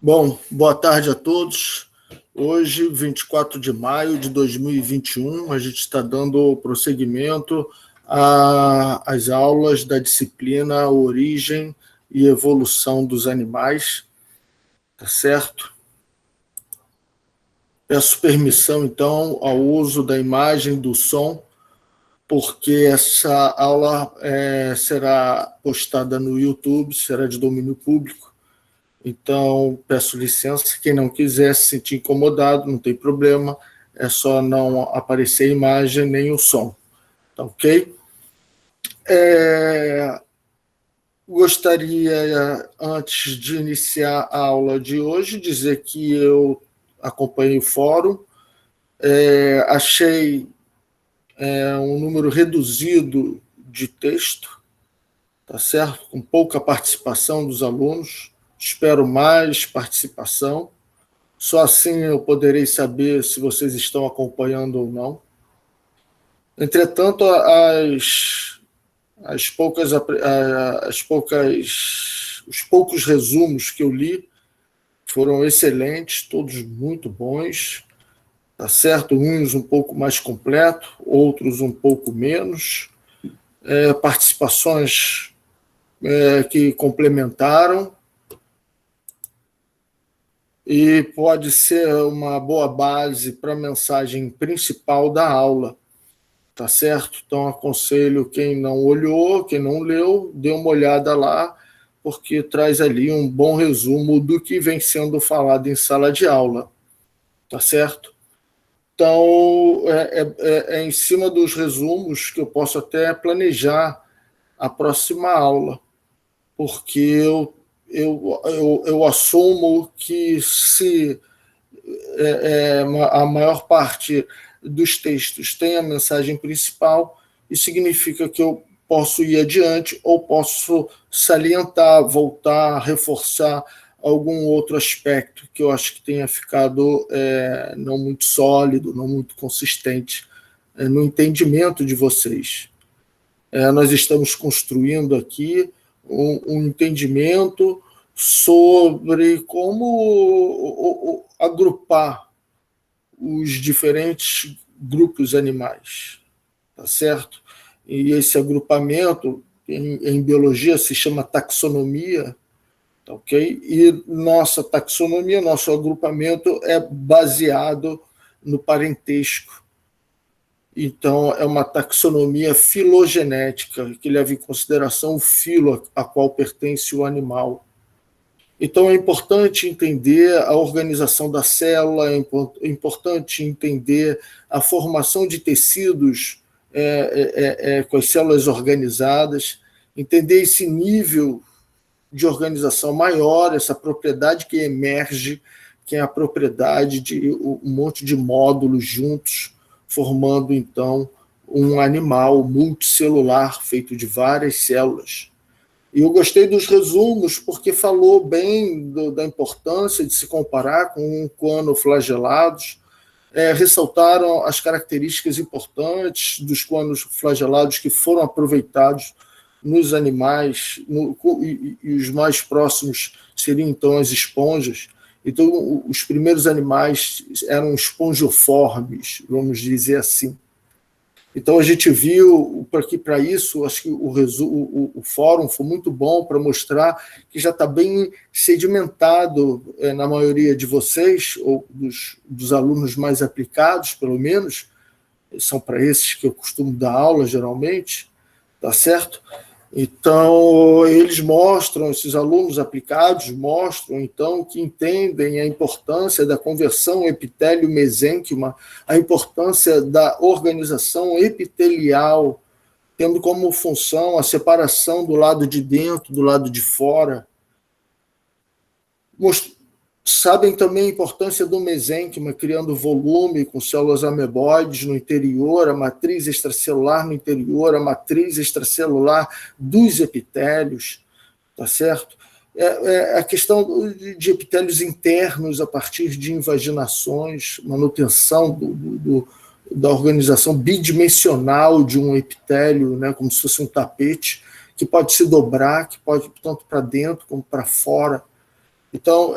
Bom, boa tarde a todos. Hoje, 24 de maio de 2021, a gente está dando prosseguimento às aulas da disciplina Origem e Evolução dos Animais, tá certo? Peço permissão, então, ao uso da imagem e do som, porque essa aula será postada no YouTube, será de domínio público. Então, peço licença, quem não quiser se sentir incomodado, não tem problema, é só não aparecer a imagem nem o som, tá ok? Gostaria, antes de iniciar a aula de hoje, dizer que eu acompanhei o fórum, achei um número reduzido de texto, tá certo? Com pouca participação dos alunos, espero mais participação. Só assim eu poderei saber se vocês estão acompanhando ou não. Entretanto, os poucos resumos que eu li foram excelentes, todos muito bons, tá certo? Uns um pouco mais completo, outros um pouco menos. Participações que complementaram, e pode ser uma boa base para a mensagem principal da aula, tá certo? Então, aconselho quem não olhou, quem não leu, dê uma olhada lá, porque traz ali um bom resumo do que vem sendo falado em sala de aula, tá certo? Então, é em cima dos resumos que eu posso até planejar a próxima aula, porque eu assumo que se a maior parte dos textos tem a mensagem principal, isso significa que eu posso ir adiante ou posso salientar, voltar, reforçar algum outro aspecto que eu acho que tenha ficado não muito sólido, não muito consistente no entendimento de vocês. Nós estamos construindo aqui um entendimento sobre como agrupar os diferentes grupos animais, tá certo? E esse agrupamento, em biologia, se chama taxonomia, tá ok? E nossa taxonomia, nosso agrupamento é baseado no parentesco. Então, é uma taxonomia filogenética, que leva em consideração o filo a qual pertence o animal. Então, é importante entender a organização da célula, é importante entender a formação de tecidos com as células organizadas, entender esse nível de organização maior, essa propriedade que emerge, que é a propriedade de um monte de módulos juntos, formando, então, um animal multicelular feito de várias células. E eu gostei dos resumos, porque falou bem da importância de se comparar com coanoflagelados, ressaltaram as características importantes dos coanoflagelados que foram aproveitados nos animais, e os mais próximos seriam, então, as esponjas. Então, os primeiros animais eram esponjoformes, vamos dizer assim. Então, a gente viu, para isso, acho que o fórum foi muito bom para mostrar que já está bem sedimentado na maioria de vocês, ou dos alunos mais aplicados, pelo menos, são para esses que eu costumo dar aula, geralmente, tá certo? Então, eles mostram, esses alunos aplicados mostram, então, que entendem a importância da conversão epitélio-mesênquima, a importância da organização epitelial, tendo como função a separação do lado de dentro, do lado de fora. Sabem também a importância do mesênquima, criando volume com células ameboides no interior, a matriz extracelular no interior, a matriz extracelular dos epitélios, tá certo? A questão de epitélios internos a partir de invaginações, manutenção da organização bidimensional de um epitélio, né, como se fosse um tapete, que pode se dobrar, que pode ir tanto para dentro como para fora. Então,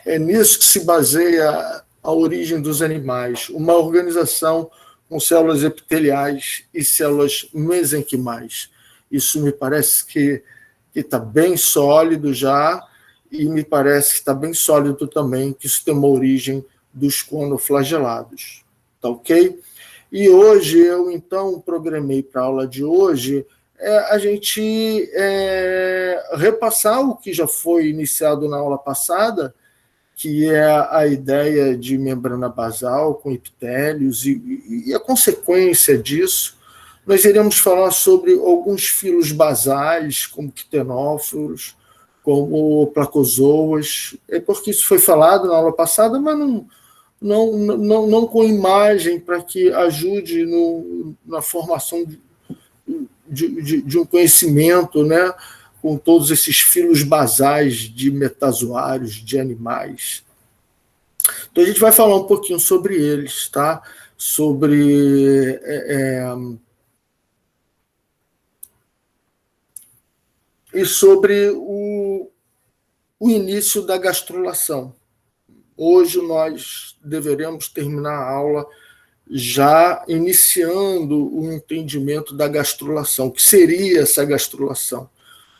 é nisso que se baseia a origem dos animais, uma organização com células epiteliais e células mesenquimais. Isso me parece que está bem sólido já, e me parece que está bem sólido também que isso tem uma origem dos conoflagelados. Tá ok? E hoje eu, então, programei para a aula de hoje a gente repassar o que já foi iniciado na aula passada, que é a ideia de membrana basal com epitélios e a consequência disso. Nós iremos falar sobre alguns filos basais, como quitenófilos, como placozoas, porque isso foi falado na aula passada, mas não com imagem para que ajude na formação de um conhecimento, né, com todos esses filos basais de metazoários, de animais. Então a gente vai falar um pouquinho sobre eles, tá? Sobre e sobre o início da gastrulação. Hoje nós deveremos terminar a aula já iniciando o entendimento da gastrulação, o que seria essa gastrulação.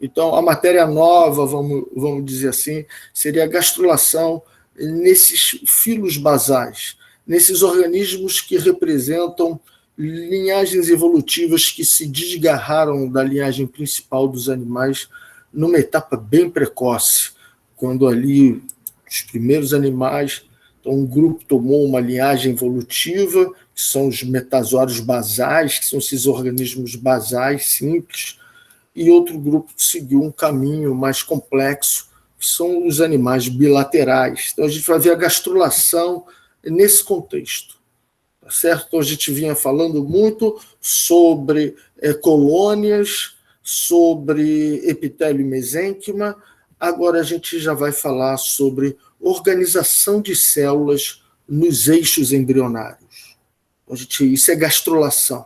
Então, a matéria nova, vamos dizer assim, seria a gastrulação nesses filos basais, nesses organismos que representam linhagens evolutivas que se desgarraram da linhagem principal dos animais numa etapa bem precoce, quando ali os primeiros animais, então um grupo tomou uma linhagem evolutiva, que são os metazoários basais, que são esses organismos basais simples, e outro grupo seguiu um caminho mais complexo, que são os animais bilaterais. Então a gente vai ver a gastrulação nesse contexto. Tá certo? Então a gente vinha falando muito sobre colônias, sobre epitélio e mesênquima. Agora a gente já vai falar sobre organização de células nos eixos embrionários. Isso é gastrulação.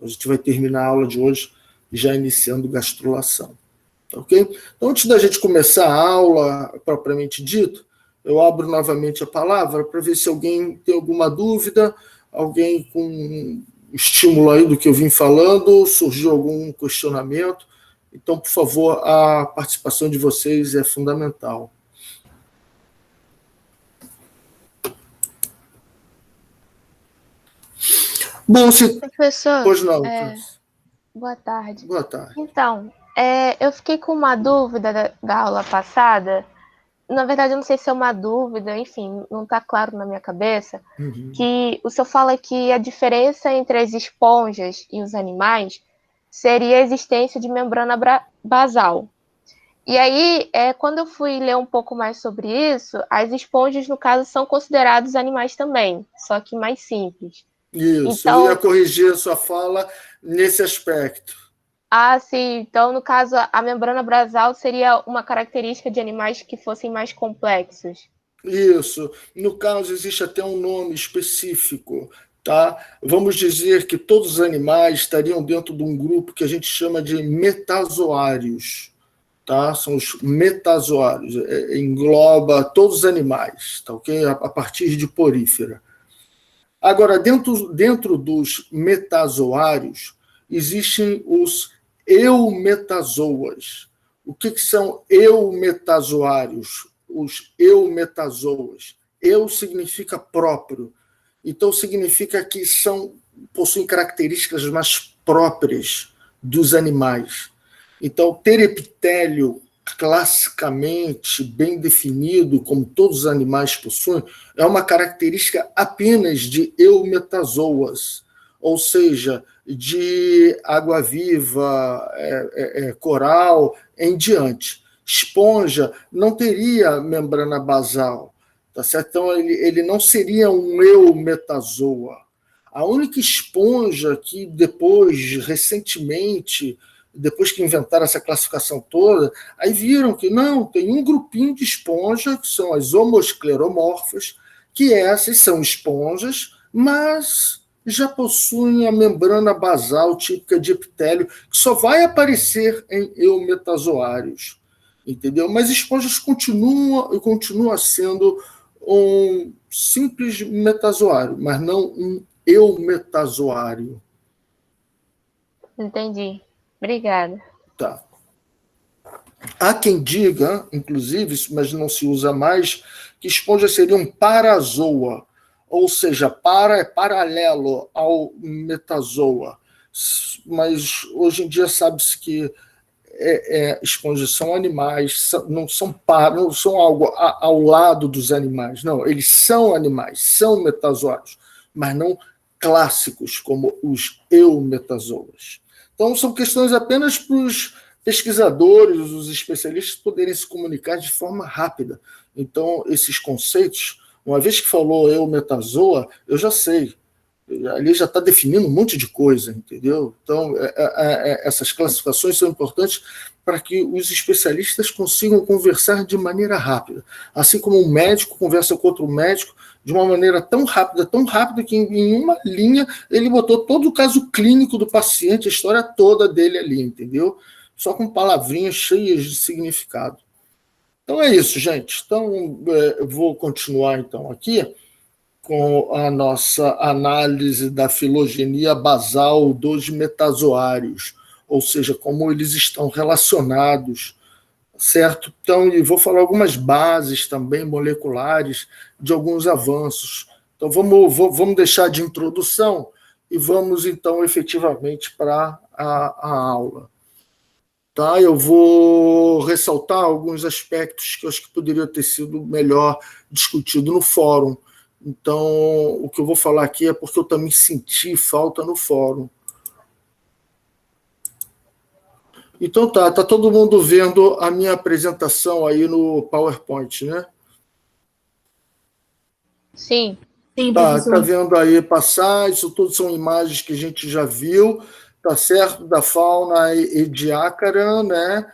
A gente vai terminar a aula de hoje já iniciando gastrulação. Ok? Então, antes da gente começar a aula propriamente dito, eu abro novamente a palavra para ver se alguém tem alguma dúvida, alguém com estímulo aí do que eu vim falando, surgiu algum questionamento. Então, por favor, a participação de vocês é fundamental. Bom, professor, pois não. Boa tarde. Boa tarde. Então, eu fiquei com uma dúvida da aula passada. Na verdade, eu não sei se é uma dúvida, enfim, não está claro na minha cabeça, que o senhor fala que a diferença entre as esponjas e os animais seria a existência de membrana basal. E aí, quando eu fui ler um pouco mais sobre isso, as esponjas, no caso, são considerados animais também, só que mais simples. Isso, então, eu ia corrigir a sua fala nesse aspecto. Ah, sim. Então, no caso, a membrana basal seria uma característica de animais que fossem mais complexos. Isso. No caso, existe até um nome específico, tá? Vamos dizer que todos os animais estariam dentro de um grupo que a gente chama de metazoários, tá? São os metazoários. Engloba todos os animais, tá ok? A partir de porífera. Agora, dentro dos metazoários, existem os eumetazoas. O que são eumetazoários? Os eumetazoas. Eu significa próprio. Então, significa que possuem características mais próprias dos animais. Então, ter epitélio classicamente bem definido, como todos os animais possuem, é uma característica apenas de eumetazoas, ou seja, de água-viva, coral, em diante. Esponja não teria membrana basal, tá certo? Então ele não seria um eumetazoa. A única esponja que recentemente, depois que inventaram essa classificação toda, aí viram que não, tem um grupinho de esponja, que são as homoscleromorfas, que essas são esponjas, mas já possuem a membrana basal típica de epitélio, que só vai aparecer em eumetazoários. entendeu? Mas esponjas continua sendo um simples metazoário, mas não um eumetazoário. Entendi. Obrigada. Tá. Há quem diga, inclusive, mas não se usa mais, que esponja seria um parazoa, ou seja, para é paralelo ao metazoa. Mas hoje em dia sabe-se que esponjas são animais, não são algo ao lado dos animais, não, eles são animais, são metazoários, mas não clássicos como os eumetazoas. Então são questões apenas para os pesquisadores, os especialistas poderem se comunicar de forma rápida. Então esses conceitos, uma vez que falou eumetazoa, eu já sei. Ali já está definindo um monte de coisa, entendeu? Então, essas classificações são importantes para que os especialistas consigam conversar de maneira rápida. Assim como um médico conversa com outro médico de uma maneira tão rápida que em uma linha ele botou todo o caso clínico do paciente, a história toda dele ali, entendeu? Só com palavrinhas cheias de significado. Então é isso, gente. Então, eu vou continuar então aqui com a nossa análise da filogenia basal dos metazoários, ou seja, como eles estão relacionados, certo? Então, e vou falar algumas bases também moleculares de alguns avanços. Então, vamos deixar de introdução e vamos, então, efetivamente para a aula. Tá? Eu vou ressaltar alguns aspectos que eu acho que poderiam ter sido melhor discutido no fórum. Então, o que eu vou falar aqui é porque eu também senti falta no fórum. Então tá todo mundo vendo a minha apresentação aí no PowerPoint, né? Sim. Sim, professor. Tá vendo aí passar, isso tudo são imagens que a gente já viu, tá certo? Da fauna ediacara, né?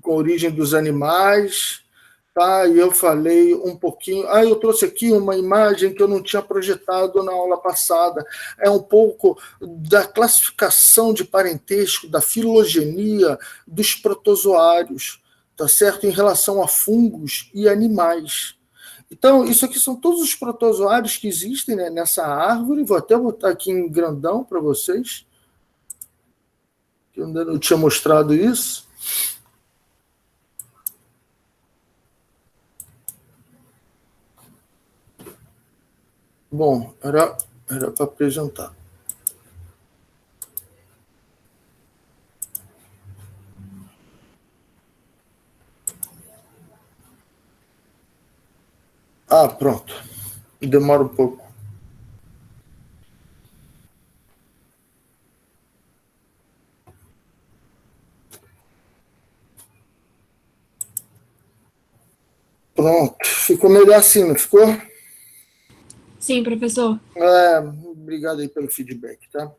Com origem dos animais. Tá, e eu falei um pouquinho. Eu trouxe aqui uma imagem que eu não tinha projetado na aula passada. É um pouco da classificação de parentesco, da filogenia dos protozoários, tá certo? Em relação a fungos e animais. Então, isso aqui são todos os protozoários que existem, né, nessa árvore. Vou até botar aqui em grandão para vocês. Eu ainda não tinha mostrado isso. Bom, era para apresentar. Pronto. Demora um pouco. Pronto. Ficou melhor assim, não ficou? Sim, professor. Obrigado aí pelo feedback, tá?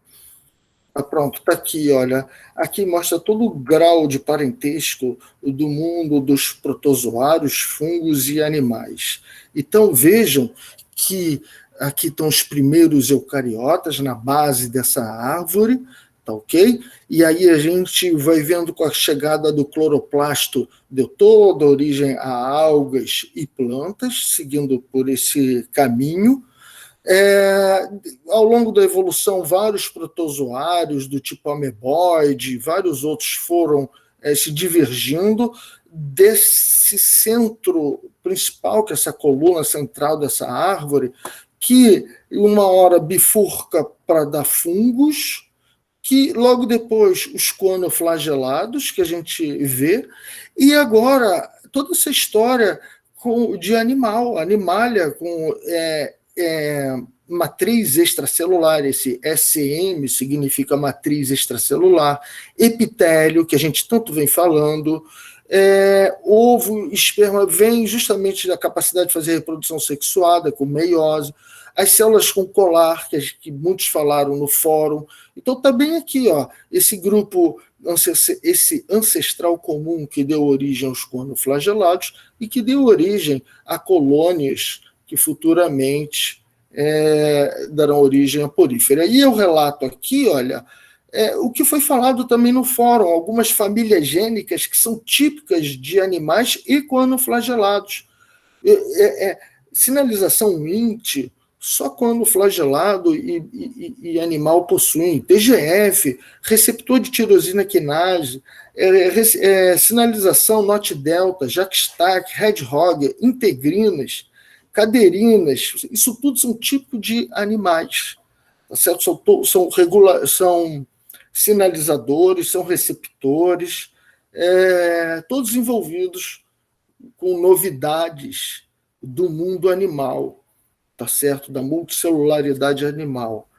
Pronto, tá aqui, olha. Aqui mostra todo o grau de parentesco do mundo dos protozoários, fungos e animais. Então, vejam que aqui estão os primeiros eucariotas na base dessa árvore, tá ok? E aí a gente vai vendo com a chegada do cloroplasto, deu toda a origem a algas e plantas, seguindo por esse caminho. Ao longo da evolução, vários protozoários do tipo ameboide, vários outros foram se divergindo desse centro principal, que é essa coluna central dessa árvore, que uma hora bifurca para dar fungos, que logo depois os coanoflagelados, que a gente vê, e agora toda essa história de animalha, com matriz extracelular, esse SM significa matriz extracelular, epitélio, que a gente tanto vem falando, ovo, esperma, vem justamente da capacidade de fazer reprodução sexuada, com meiose, as células com colar, que muitos falaram no fórum. Então está bem aqui, ó, esse grupo, esse ancestral comum que deu origem aos coanoflagelados e que deu origem a colônias que futuramente darão origem à porífera. E eu relato aqui, olha, O que foi falado também no fórum, algumas famílias gênicas que são típicas de animais equanoflagelados. Sinalização INT só quando flagelado e animal possuem TGF, receptor de tirosina quinase, sinalização NOT delta, JAK-STAT, Hedgehog, integrinas, caderinas, isso tudo são tipos de animais, tá certo? São sinalizadores, são receptores, todos envolvidos com novidades do mundo animal, tá certo? Da multicelularidade animal.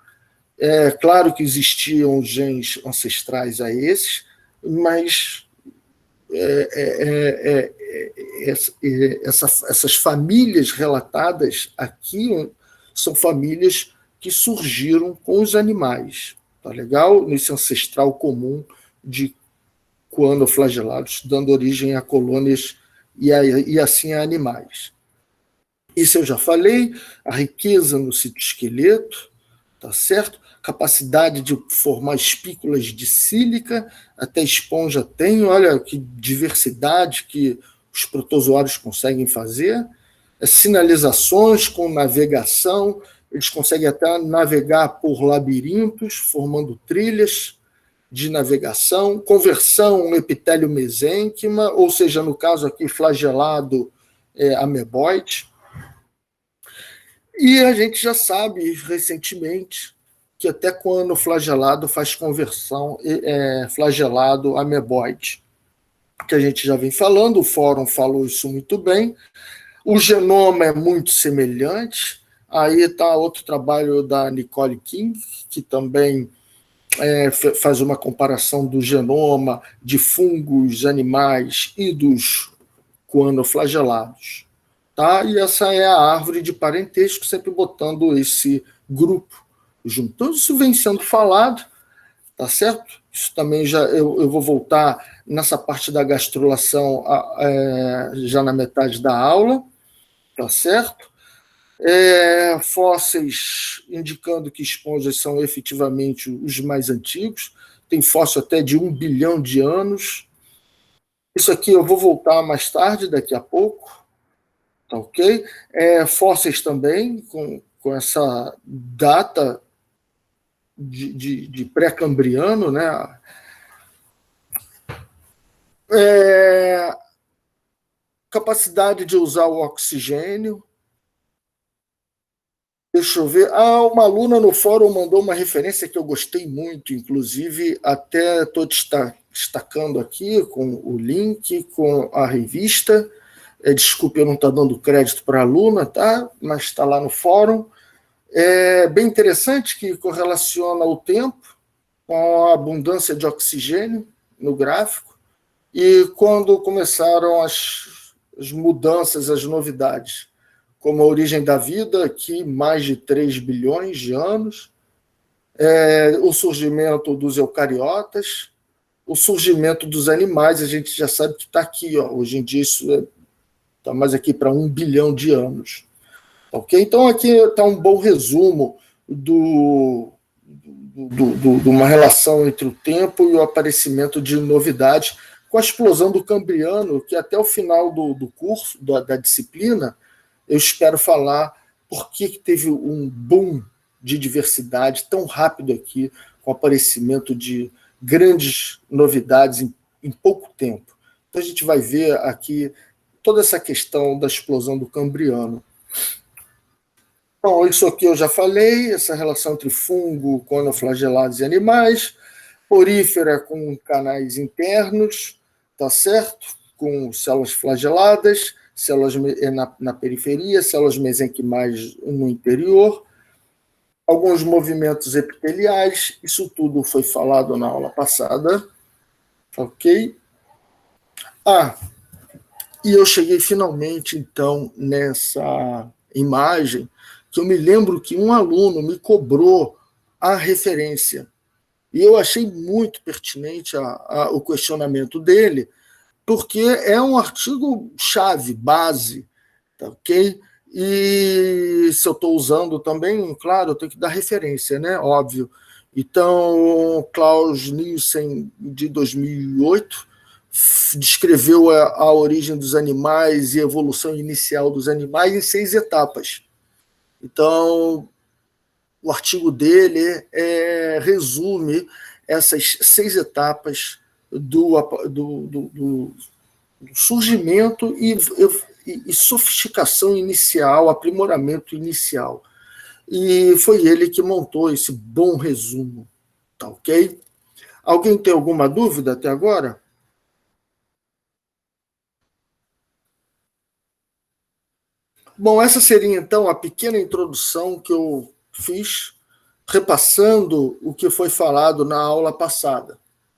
É claro que existiam genes ancestrais a esses, mas essas famílias relatadas aqui são famílias que surgiram com os animais, tá legal? Nesse ancestral comum de coanoflagelados, dando origem a colônias e assim a animais. Isso eu já falei, a riqueza no citoesqueleto, tá certo? Capacidade de formar espículas de sílica, até esponja tem, olha que diversidade que os protozoários conseguem fazer, sinalizações com navegação, eles conseguem até navegar por labirintos, formando trilhas de navegação, conversão epitélio mesênquima, ou seja, no caso aqui, flagelado ameboide. E a gente já sabe, recentemente, que até quando o flagelado faz conversão flagelado ameboide, que a gente já vem falando, o fórum falou isso muito bem, o genoma é muito semelhante, aí está outro trabalho da Nicole King, que também faz uma comparação do genoma de fungos, animais e dos coanoflagelados. Tá? E essa é a árvore de parentesco, sempre botando esse grupo junto. Então, isso vem sendo falado, tá certo? Isso também eu vou voltar nessa parte da gastrulação já na metade da aula, tá certo? Fósseis indicando que esponjas são efetivamente os mais antigos, tem fóssil até de 1 bilhão de anos. Isso aqui eu vou voltar mais tarde, daqui a pouco. Tá ok? Fósseis também, com essa data de pré-cambriano, né? Capacidade de usar o oxigênio. Deixa eu ver. Uma aluna no fórum mandou uma referência que eu gostei muito, inclusive até estou destacando aqui com o link, com a revista. Desculpe, eu não estou dando crédito para a aluna, tá? Mas está lá no fórum. É bem interessante que correlaciona o tempo com a abundância de oxigênio no gráfico e quando começaram as mudanças, as novidades, como a origem da vida, aqui mais de 3 bilhões de anos, o surgimento dos eucariotas, o surgimento dos animais, a gente já sabe que está aqui, ó. Hoje em dia isso está mais aqui para 1 bilhão de anos. Ok? Então, aqui está um bom resumo de uma relação entre o tempo e o aparecimento de novidades, com a explosão do Cambriano, que até o final do curso, da disciplina, eu espero falar por que teve um boom de diversidade tão rápido aqui, com o aparecimento de grandes novidades em pouco tempo. Então, a gente vai ver aqui toda essa questão da explosão do Cambriano. Bom, isso aqui eu já falei, essa relação entre fungo, coanoflagelados e animais, porífera com canais internos, tá certo? Com células flageladas, células na periferia, células mesenquimais no interior, alguns movimentos epiteliais, isso tudo foi falado na aula passada, ok? E eu cheguei finalmente, então, nessa imagem, que eu me lembro que um aluno me cobrou a referência. E eu achei muito pertinente o questionamento dele, porque é um artigo-chave, base, tá ok? E se eu estou usando também, claro, eu tenho que dar referência, né? Óbvio. Então, Klaus Nielsen, de 2008, descreveu a origem dos animais e a evolução inicial dos animais em 6 etapas. Então, o artigo dele resume essas 6 etapas do surgimento e sofisticação inicial, aprimoramento inicial. E foi ele que montou esse bom resumo. Tá ok? Alguém tem alguma dúvida até agora? Bom, essa seria então a pequena introdução que eu fiz, repassando o que foi falado na aula passada.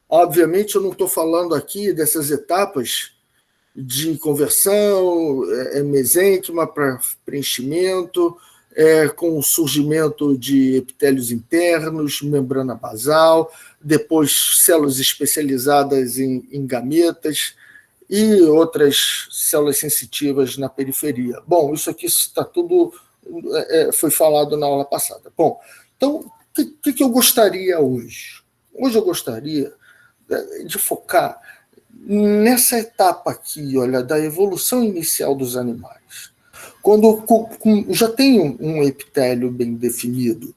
Obviamente, eu não estou falando aqui dessas etapas de conversão, mesênquima para preenchimento, com o surgimento de epitélios internos, membrana basal, depois células especializadas em gametas e outras células sensitivas na periferia. Bom, isso aqui está tudo foi falado na aula passada. Bom, então, o que eu gostaria hoje? Hoje eu gostaria de focar nessa etapa aqui, olha, da evolução inicial dos animais. Quando já tem um epitélio bem definido,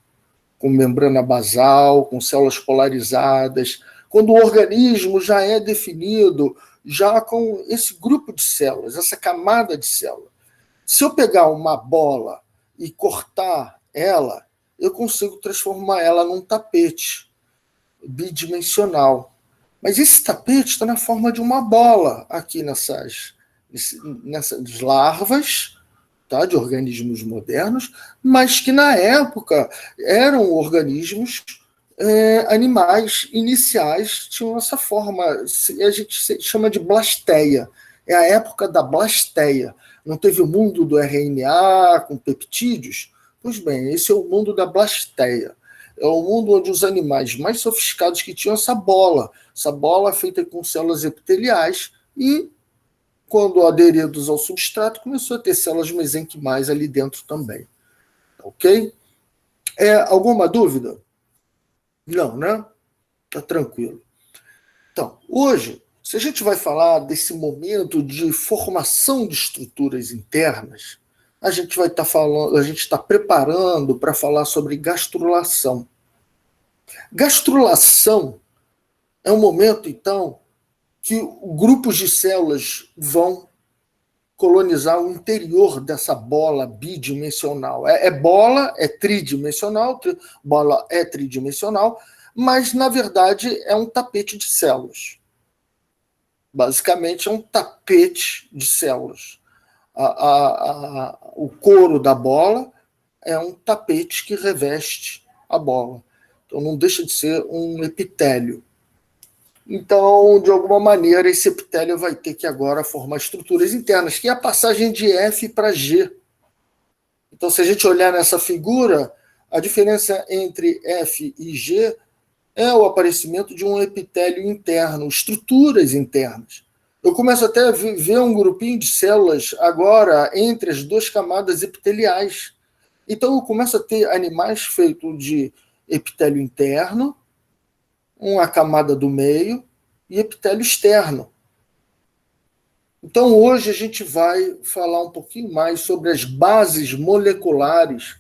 com membrana basal, com células polarizadas, quando o organismo já é definido, já com esse grupo de células, essa camada de células. Se eu pegar uma bola e cortar ela, eu consigo transformar ela num tapete bidimensional. Mas esse tapete está na forma de uma bola aqui nessas larvas, tá, de organismos modernos, mas que na época eram organismos animais iniciais, tinham essa forma, a gente chama de blasteia. É a época da blasteia. Não teve o mundo do RNA com peptídeos? Pois bem, esse é o mundo da blasteia. É o mundo onde os animais mais sofisticados que tinham essa bola feita com células epiteliais, e quando aderidos ao substrato, começou a ter células mesenquimais ali dentro também. Ok? Alguma dúvida? Não, né? Tá tranquilo. Então, hoje, se a gente vai falar desse momento de formação de estruturas internas, a gente vai estar falando, a gente está preparando para falar sobre gastrulação. Gastrulação é um momento, então, que grupos de células vão colonizar o interior dessa bola bidimensional. Bola é tridimensional, bola é tridimensional, mas, na verdade, é um tapete de células. Basicamente, é um tapete de células. O couro da bola é um tapete que reveste a bola. Então, não deixa de ser um epitélio. Então, de alguma maneira, esse epitélio vai ter que agora formar estruturas internas, que é a passagem de F para G. Então, se a gente olhar nessa figura, a diferença entre F e G é o aparecimento de um epitélio interno, estruturas internas. Eu começo até a ver um grupinho de células agora entre as 2 camadas epiteliais. Então, eu começo a ter animais feitos de epitélio interno, uma camada do meio e epitélio externo. Então, hoje a gente vai falar um pouquinho mais sobre as bases moleculares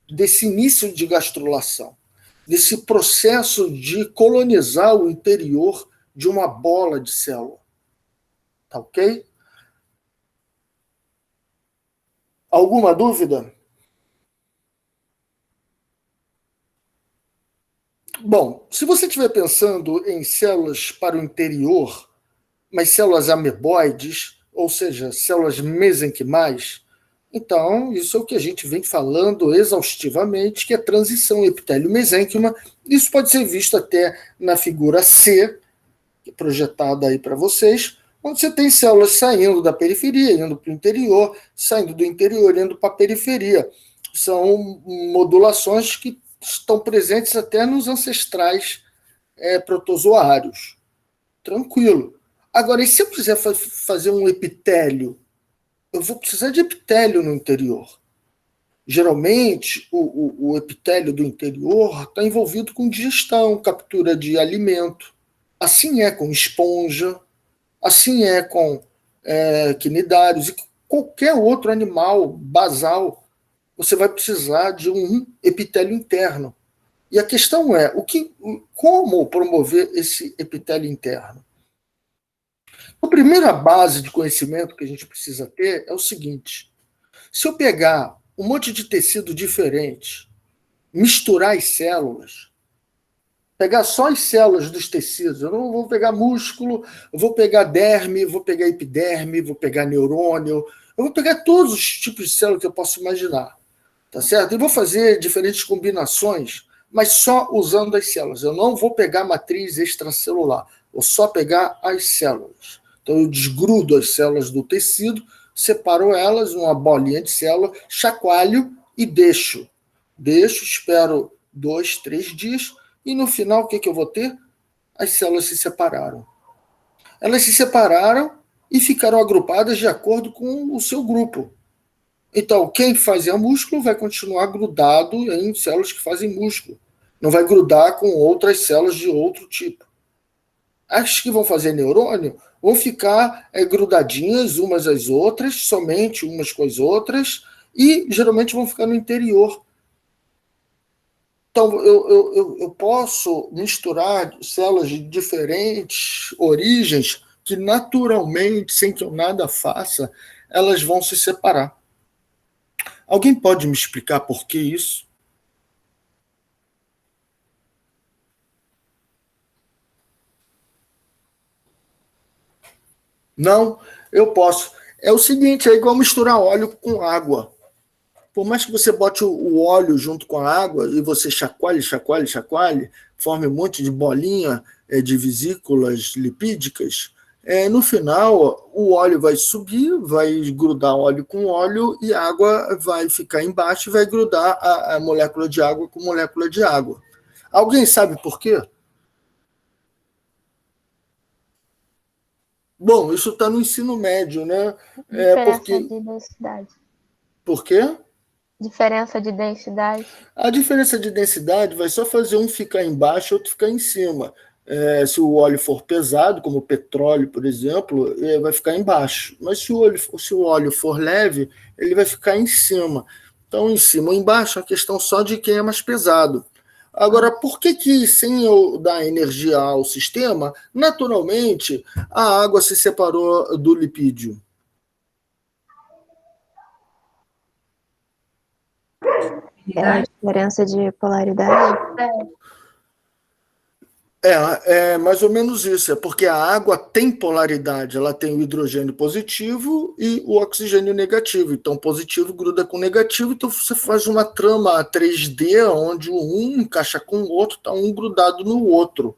desse início de gastrulação, desse processo de colonizar o interior de uma bola de célula. Tá ok? Alguma dúvida? Bom, se você estiver pensando em células para o interior, mas células ameboides, ou seja, células mesenquimais, então isso é o que a gente vem falando exaustivamente, que é transição epitélio-mesênquima. Isso pode ser visto até na figura C, projetada aí para vocês, onde você tem células saindo da periferia, indo para o interior, saindo do interior, indo para a periferia. São modulações que estão presentes até nos ancestrais protozoários. Tranquilo. Agora, e se eu quiser fazer um epitélio? Eu vou precisar de epitélio no interior. Geralmente, o epitélio do interior está envolvido com digestão, captura de alimento. Assim é com esponja, assim é com quinidários e qualquer outro animal basal. Você vai precisar de um epitélio interno. E a questão é, como promover esse epitélio interno? A primeira base de conhecimento que a gente precisa ter é o seguinte: se eu pegar um monte de tecido diferente, misturar as células, pegar só as células dos tecidos, eu não vou pegar músculo, eu vou pegar derme, vou pegar epiderme, vou pegar neurônio, eu vou pegar todos os tipos de células que eu posso imaginar, tá certo? E vou fazer diferentes combinações, mas só usando as células. Eu não vou pegar matriz extracelular, vou só pegar as células. Então eu desgrudo as células do tecido, separo elas numa bolinha de célula, chacoalho e deixo. Espero 2, 3 dias, e no final o que eu vou ter? As células se separaram. Elas se separaram e ficaram agrupadas de acordo com o seu grupo. Então, quem fazia músculo vai continuar grudado em células que fazem músculo. Não vai grudar com outras células de outro tipo. As que vão fazer neurônio vão ficar grudadinhas umas às outras, somente umas com as outras, e geralmente vão ficar no interior. Então, eu posso misturar células de diferentes origens que, naturalmente, sem que eu nada faça, elas vão se separar. Alguém pode me explicar por que isso? Não, eu posso. É o seguinte, é igual misturar óleo com água. Por mais que você bote o óleo junto com a água e você chacoalhe, forme um monte de bolinha de vesículas lipídicas, no final o óleo vai subir, vai grudar óleo com óleo e a água vai ficar embaixo e vai grudar a molécula de água com molécula de água. Alguém sabe por quê? Bom, isso está no ensino médio, né? Diferença de densidade. Por quê? Diferença de densidade. A diferença de densidade vai só fazer um ficar embaixo e outro ficar em cima. Se o óleo for pesado, como o petróleo, por exemplo, vai ficar embaixo. Mas se o óleo for leve, ele vai ficar em cima. Então, em cima ou embaixo, é uma questão só de quem é mais pesado. Agora, por que sem eu dar energia ao sistema, naturalmente, a água se separou do lipídio? É a diferença de polaridade? É mais ou menos isso. É porque a água tem polaridade. Ela tem o hidrogênio positivo e o oxigênio negativo. Então, positivo gruda com negativo. Então, você faz uma trama 3D, onde um encaixa com o outro, está um grudado no outro.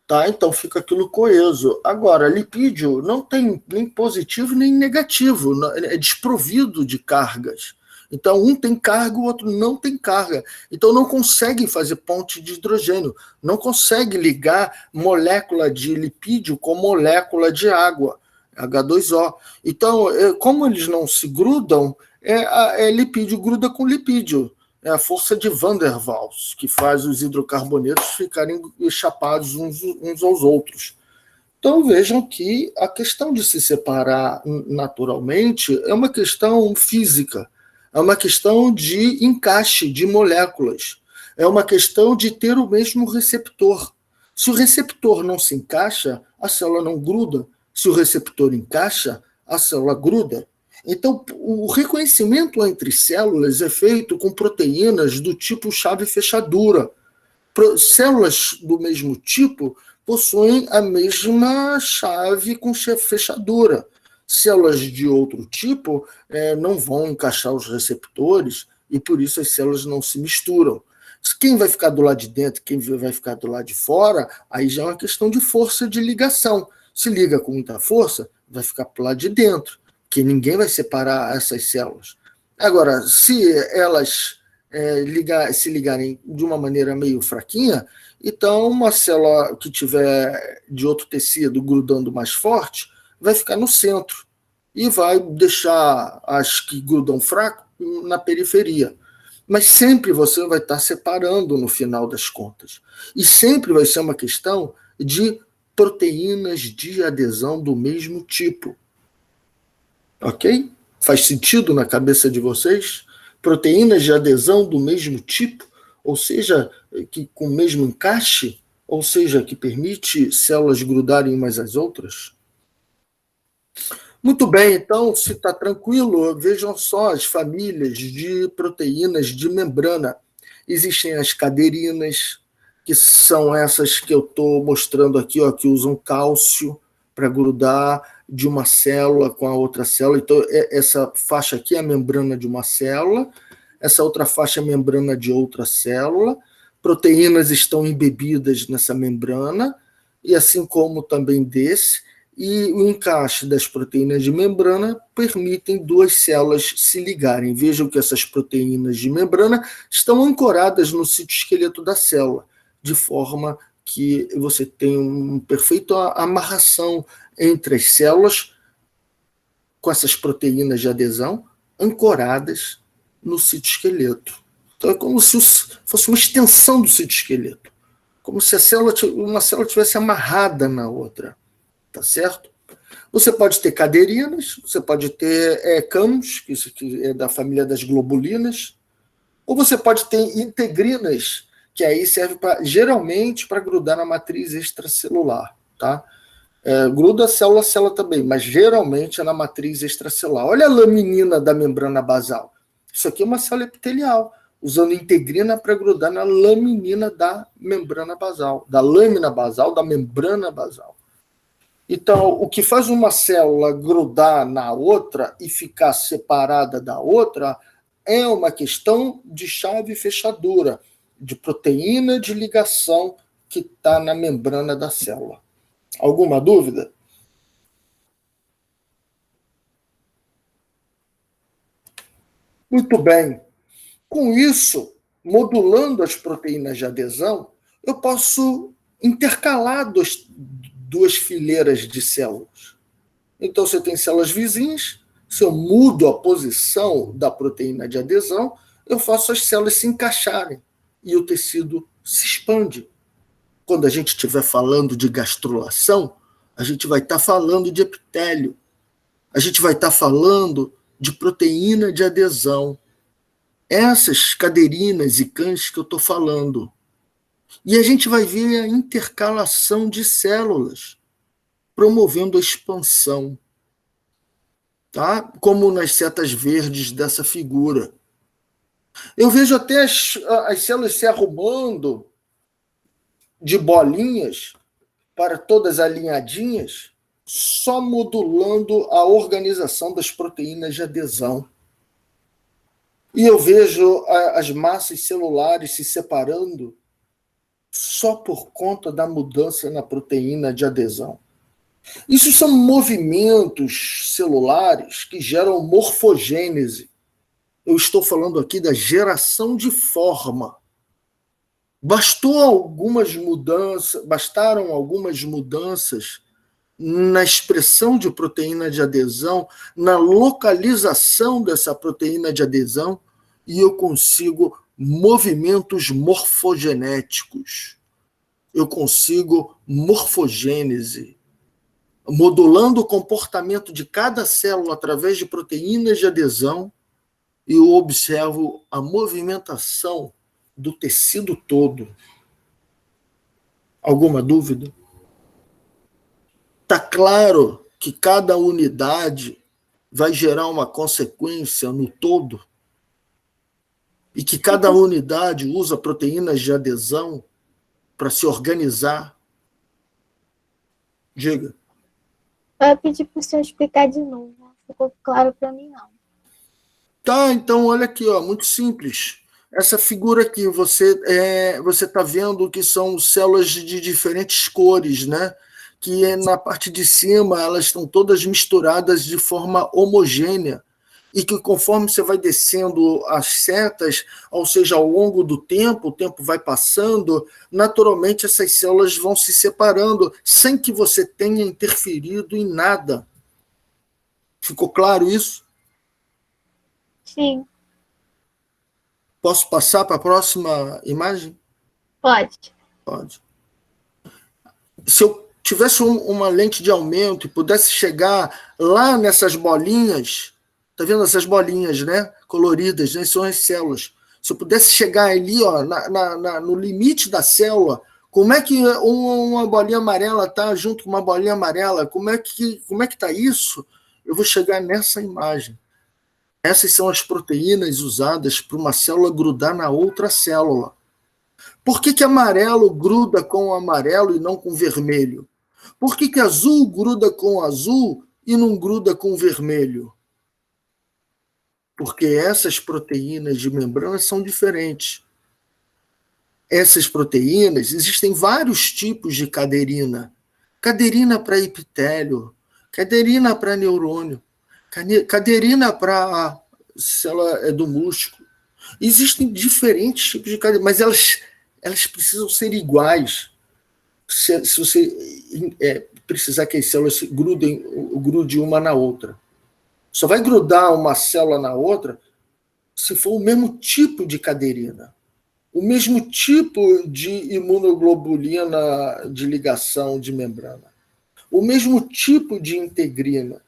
Tá? Então, fica aquilo coeso. Agora, lipídio não tem nem positivo nem negativo. É desprovido de cargas. Então, um tem carga, o outro não tem carga. Então, não consegue fazer ponte de hidrogênio, não consegue ligar molécula de lipídio com molécula de água, H2O. Então, como eles não se grudam, lipídio gruda com lipídio. É a força de Van der Waals, que faz os hidrocarbonetos ficarem chapados uns aos outros. Então, vejam que a questão de se separar naturalmente é uma questão física. É uma questão de encaixe de moléculas. É uma questão de ter o mesmo receptor. Se o receptor não se encaixa, a célula não gruda. Se o receptor encaixa, a célula gruda. Então, o reconhecimento entre células é feito com proteínas do tipo chave-fechadura. Células do mesmo tipo possuem a mesma chave com fechadura. Células de outro tipo não vão encaixar os receptores e por isso as células não se misturam. Quem vai ficar do lado de dentro, quem vai ficar do lado de fora, aí já é uma questão de força de ligação. Se liga com muita força, vai ficar para o lado de dentro, porque ninguém vai separar essas células. Agora, se elas se ligarem de uma maneira meio fraquinha, então uma célula que tiver de outro tecido grudando mais forte, vai ficar no centro e vai deixar as que grudam fraco na periferia. Mas sempre você vai estar separando no final das contas. E sempre vai ser uma questão de proteínas de adesão do mesmo tipo. Ok? Faz sentido na cabeça de vocês? Proteínas de adesão do mesmo tipo, ou seja, que com o mesmo encaixe, ou seja, que permite células grudarem umas às outras? Muito bem, então, se está tranquilo, vejam só as famílias de proteínas de membrana. Existem as caderinas, que são essas que eu estou mostrando aqui, ó, que usam cálcio para grudar de uma célula com a outra célula. Então, essa faixa aqui é a membrana de uma célula, essa outra faixa é a membrana de outra célula. Proteínas estão embebidas nessa membrana, e assim como também desse, e o encaixe das proteínas de membrana permitem duas células se ligarem. Vejam que essas proteínas de membrana estão ancoradas no citoesqueleto da célula, de forma que você tem uma perfeita amarração entre as células com essas proteínas de adesão ancoradas no citoesqueleto. Então é como se fosse uma extensão do citoesqueleto, como se uma célula tivesse amarrada na outra. Tá certo? Você pode ter caderinas, você pode ter camus, que é da família das globulinas, ou você pode ter integrinas, que aí serve geralmente para grudar na matriz extracelular. Tá? Gruda célula a célula também, mas geralmente é na matriz extracelular. Olha a laminina da membrana basal. Isso aqui é uma célula epitelial, usando integrina para grudar na laminina da membrana basal, da lâmina basal, da membrana basal. Então, o que faz uma célula grudar na outra e ficar separada da outra é uma questão de chave fechadura, de proteína de ligação que está na membrana da célula. Alguma dúvida? Muito bem. Com isso, modulando as proteínas de adesão, eu posso intercalar duas fileiras de células. Então, você tem células vizinhas, se eu mudo a posição da proteína de adesão, eu faço as células se encaixarem e o tecido se expande. Quando a gente estiver falando de gastrulação, a gente vai estar falando de epitélio, a gente vai estar falando de proteína de adesão. Essas caderinas e cães que eu estou falando. E a gente vai ver a intercalação de células, promovendo a expansão, tá? Como nas setas verdes dessa figura. Eu vejo até as células se arrumando de bolinhas para todas alinhadinhas, só modulando a organização das proteínas de adesão. E eu vejo as massas celulares se separando só por conta da mudança na proteína de adesão. Isso são movimentos celulares que geram morfogênese. Eu estou falando aqui da geração de forma. Bastaram algumas mudanças na expressão de proteína de adesão, na localização dessa proteína de adesão, e eu consigo movimentos morfogenéticos. Eu consigo morfogênese, modulando o comportamento de cada célula através de proteínas de adesão, e eu observo a movimentação do tecido todo. Alguma dúvida? Está claro que cada unidade vai gerar uma consequência no todo? E que cada unidade usa proteínas de adesão para se organizar? Diga. Eu pedi para o senhor explicar de novo. Não ficou claro para mim, não. Tá, então olha aqui, ó, muito simples. Essa figura aqui, você está vendo que são células de diferentes cores, né? Que na parte de cima elas estão todas misturadas de forma homogênea, e que conforme você vai descendo as setas, ou seja, ao longo do tempo, o tempo vai passando, naturalmente essas células vão se separando, sem que você tenha interferido em nada. Ficou claro isso? Sim. Posso passar para a próxima imagem? Pode. Pode. Se eu tivesse uma lente de aumento e pudesse chegar lá nessas bolinhas, tá vendo essas bolinhas, né? Coloridas, né? São as células. Se eu pudesse chegar ali, ó, no limite da célula, como é que uma bolinha amarela está junto com uma bolinha amarela? Como é que está isso? Eu vou chegar nessa imagem. Essas são as proteínas usadas para uma célula grudar na outra célula. Por que amarelo gruda com o amarelo e não com o vermelho? Por que azul gruda com o azul e não gruda com o vermelho? Porque essas proteínas de membrana são diferentes. Essas proteínas, existem vários tipos de caderina. Caderina para epitélio, caderina para neurônio, caderina para célula do músculo. Existem diferentes tipos de caderina, mas elas precisam ser iguais. Se você precisar que as células grude uma na outra. Só vai grudar uma célula na outra se for o mesmo tipo de caderina, o mesmo tipo de imunoglobulina de ligação de membrana, o mesmo tipo de integrina.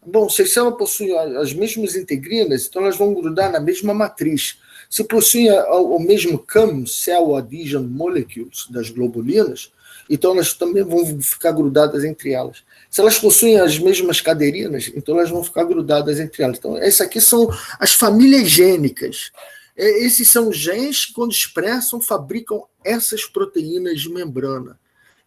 Bom, se a célula possui as mesmas integrinas, então elas vão grudar na mesma matriz. Se possuem o mesmo CAM, Cell Adhesion Molecules, das globulinas, então elas também vão ficar grudadas entre elas. Se elas possuem as mesmas caderinas, então elas vão ficar grudadas entre elas. Então, essas aqui são as famílias gênicas. Esses são genes que, quando expressam, fabricam essas proteínas de membrana.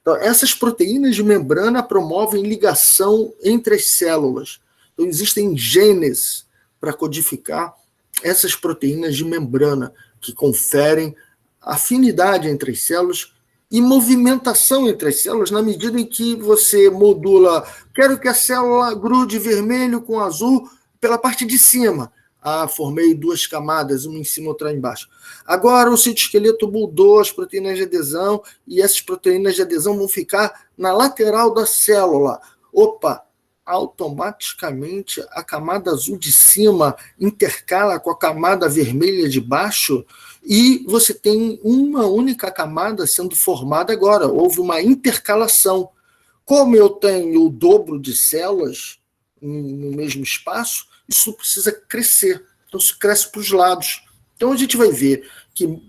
Então, essas proteínas de membrana promovem ligação entre as células. Então, existem genes para codificar essas proteínas de membrana, que conferem afinidade entre as células e movimentação entre as células, na medida em que você modula, quero que a célula grude vermelho com azul pela parte de cima. Formei duas camadas, uma em cima e outra embaixo. Agora o citoesqueleto mudou as proteínas de adesão e essas proteínas de adesão vão ficar na lateral da célula. Opa! Automaticamente a camada azul de cima intercala com a camada vermelha de baixo e você tem uma única camada sendo formada agora. Houve uma intercalação. Como eu tenho o dobro de células no mesmo espaço, isso precisa crescer. Então, isso cresce para os lados. Então, a gente vai ver que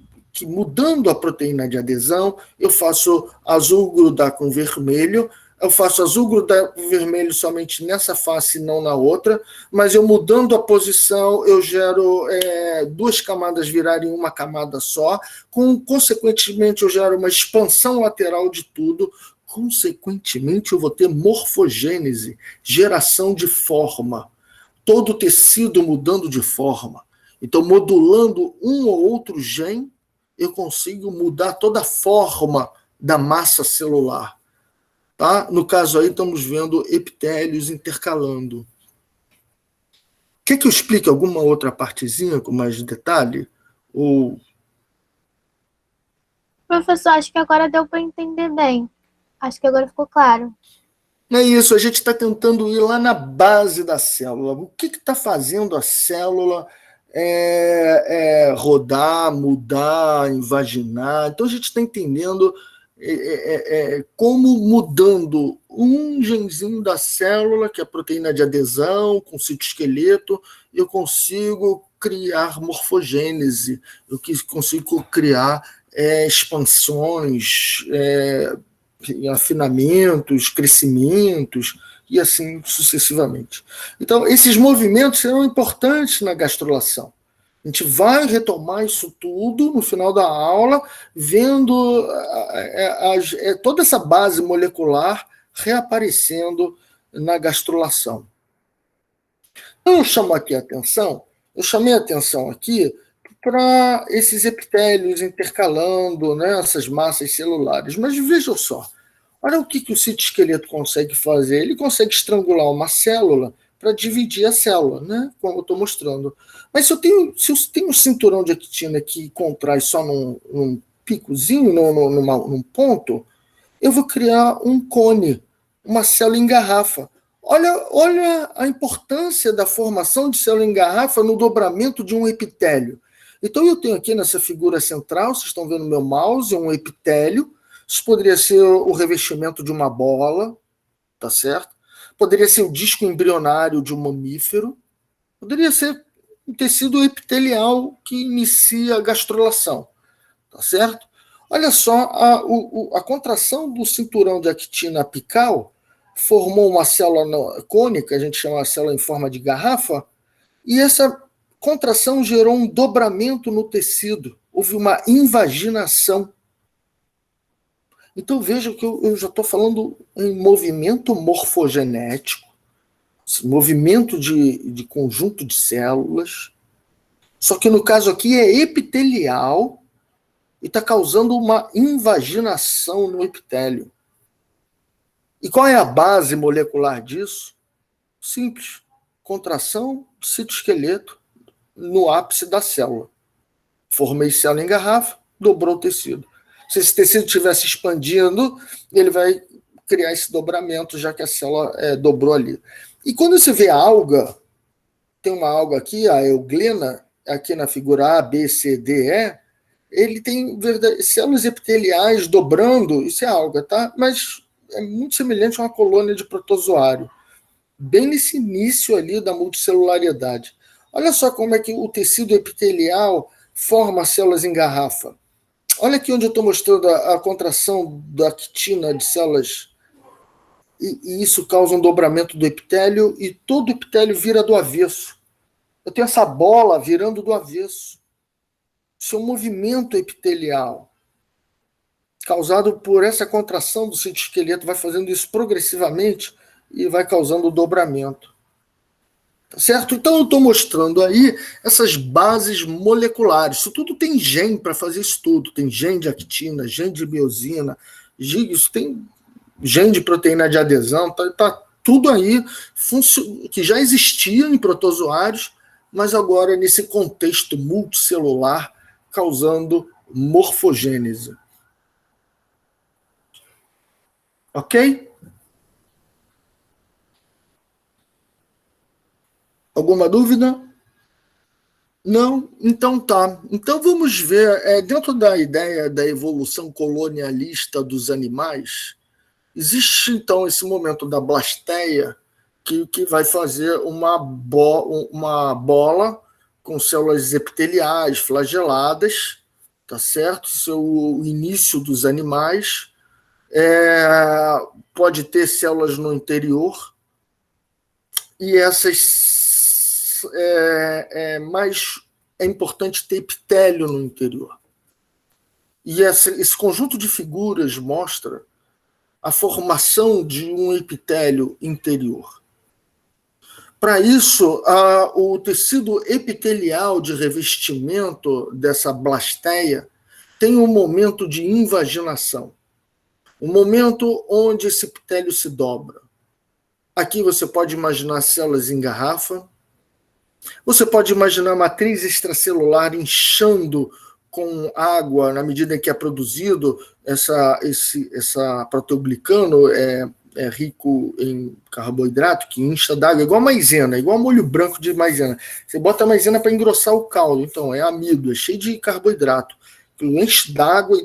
mudando a proteína de adesão, eu faço azul grudar com vermelho, eu faço azul grudar com vermelho somente nessa face e não na outra, mas eu mudando a posição, eu gero duas camadas virarem uma camada só, consequentemente eu gero uma expansão lateral de tudo, consequentemente eu vou ter morfogênese, geração de forma, todo o tecido mudando de forma. Então, modulando um ou outro gene, eu consigo mudar toda a forma da massa celular. Tá? No caso aí, estamos vendo epitélios intercalando. Quer que eu explique alguma outra partezinha com mais detalhe? Ou... Professor, acho que agora deu para entender bem. Acho que agora ficou claro. É isso, a gente está tentando ir lá na base da célula. O que está fazendo a célula rodar, mudar, invaginar? Então a gente está entendendo como mudando um genzinho da célula, que é a proteína de adesão, com citoesqueleto, eu consigo criar morfogênese, eu consigo criar expansões, afinamentos, crescimentos, e assim sucessivamente. Então, esses movimentos serão importantes na gastrulação. A gente vai retomar isso tudo no final da aula, vendo toda essa base molecular reaparecendo na gastrulação. Então, eu chamei a atenção aqui para esses epitélios intercalando, né, essas massas celulares. Mas vejam só, olha o que o citoesqueleto consegue fazer. Ele consegue estrangular uma célula para dividir a célula, né? Como eu estou mostrando. Mas se eu tenho um cinturão de actina que contrai só num picozinho, num ponto, eu vou criar um cone, uma célula em garrafa. Olha a importância da formação de célula em garrafa no dobramento de um epitélio. Então, eu tenho aqui nessa figura central, vocês estão vendo meu mouse, um epitélio. Isso poderia ser o revestimento de uma bola, tá certo? Poderia ser o disco embrionário de um mamífero. Poderia ser um tecido epitelial que inicia a gastrulação, tá certo? Olha só, a contração do cinturão de actina apical formou uma célula cônica, a gente chama a célula em forma de garrafa, e essa contração gerou um dobramento no tecido, houve uma invaginação. Então veja que eu já estou falando em movimento morfogenético, movimento de conjunto de células, só que no caso aqui é epitelial e está causando uma invaginação no epitélio. E qual é a base molecular disso? Simples. Contração do citoesqueleto no ápice da célula. Formei célula em garrafa, dobrou o tecido. Se esse tecido estiver se expandindo, ele vai criar esse dobramento, já que a célula dobrou ali. E quando você vê a alga, tem uma alga aqui, a euglena, aqui na figura A, B, C, D, E, ele tem células epiteliais dobrando, isso é alga, tá? Mas é muito semelhante a uma colônia de protozoário, bem nesse início ali da multicelularidade. Olha só como é que o tecido epitelial forma células em garrafa. Olha aqui onde eu estou mostrando a contração da actina de células, e isso causa um dobramento do epitélio, e todo o epitélio vira do avesso. Eu tenho essa bola virando do avesso. Isso é um movimento epitelial causado por essa contração do citoesqueleto, vai fazendo isso progressivamente e vai causando o dobramento. Tá certo? Então eu estou mostrando aí essas bases moleculares. Isso tudo tem gene para fazer isso tudo. Tem gene de actina, gene de miosina, isso tem gene de proteína de adesão, tá tudo aí que já existia em protozoários, mas agora nesse contexto multicelular, causando morfogênese. Ok? Alguma dúvida? Não? Então tá. Então vamos ver, dentro da ideia da evolução colonialista dos animais, existe então esse momento da blasteia que vai fazer uma bola com células epiteliais flageladas, tá certo? Isso é o início dos animais. Pode ter células no interior, e essas mas é importante ter epitélio no interior. E esse conjunto de figuras mostra a formação de um epitélio interior. Para isso, o tecido epitelial de revestimento dessa blasteia tem um momento de invaginação, um momento onde esse epitélio se dobra. Aqui você pode imaginar células em garrafa, você pode imaginar a matriz extracelular inchando com água na medida em que é produzido essa proteoglicano, é rico em carboidrato, que incha d'água, igual maisena, igual molho branco de maisena. Você bota a maisena para engrossar o caldo, então é amido, é cheio de carboidrato. Enche d'água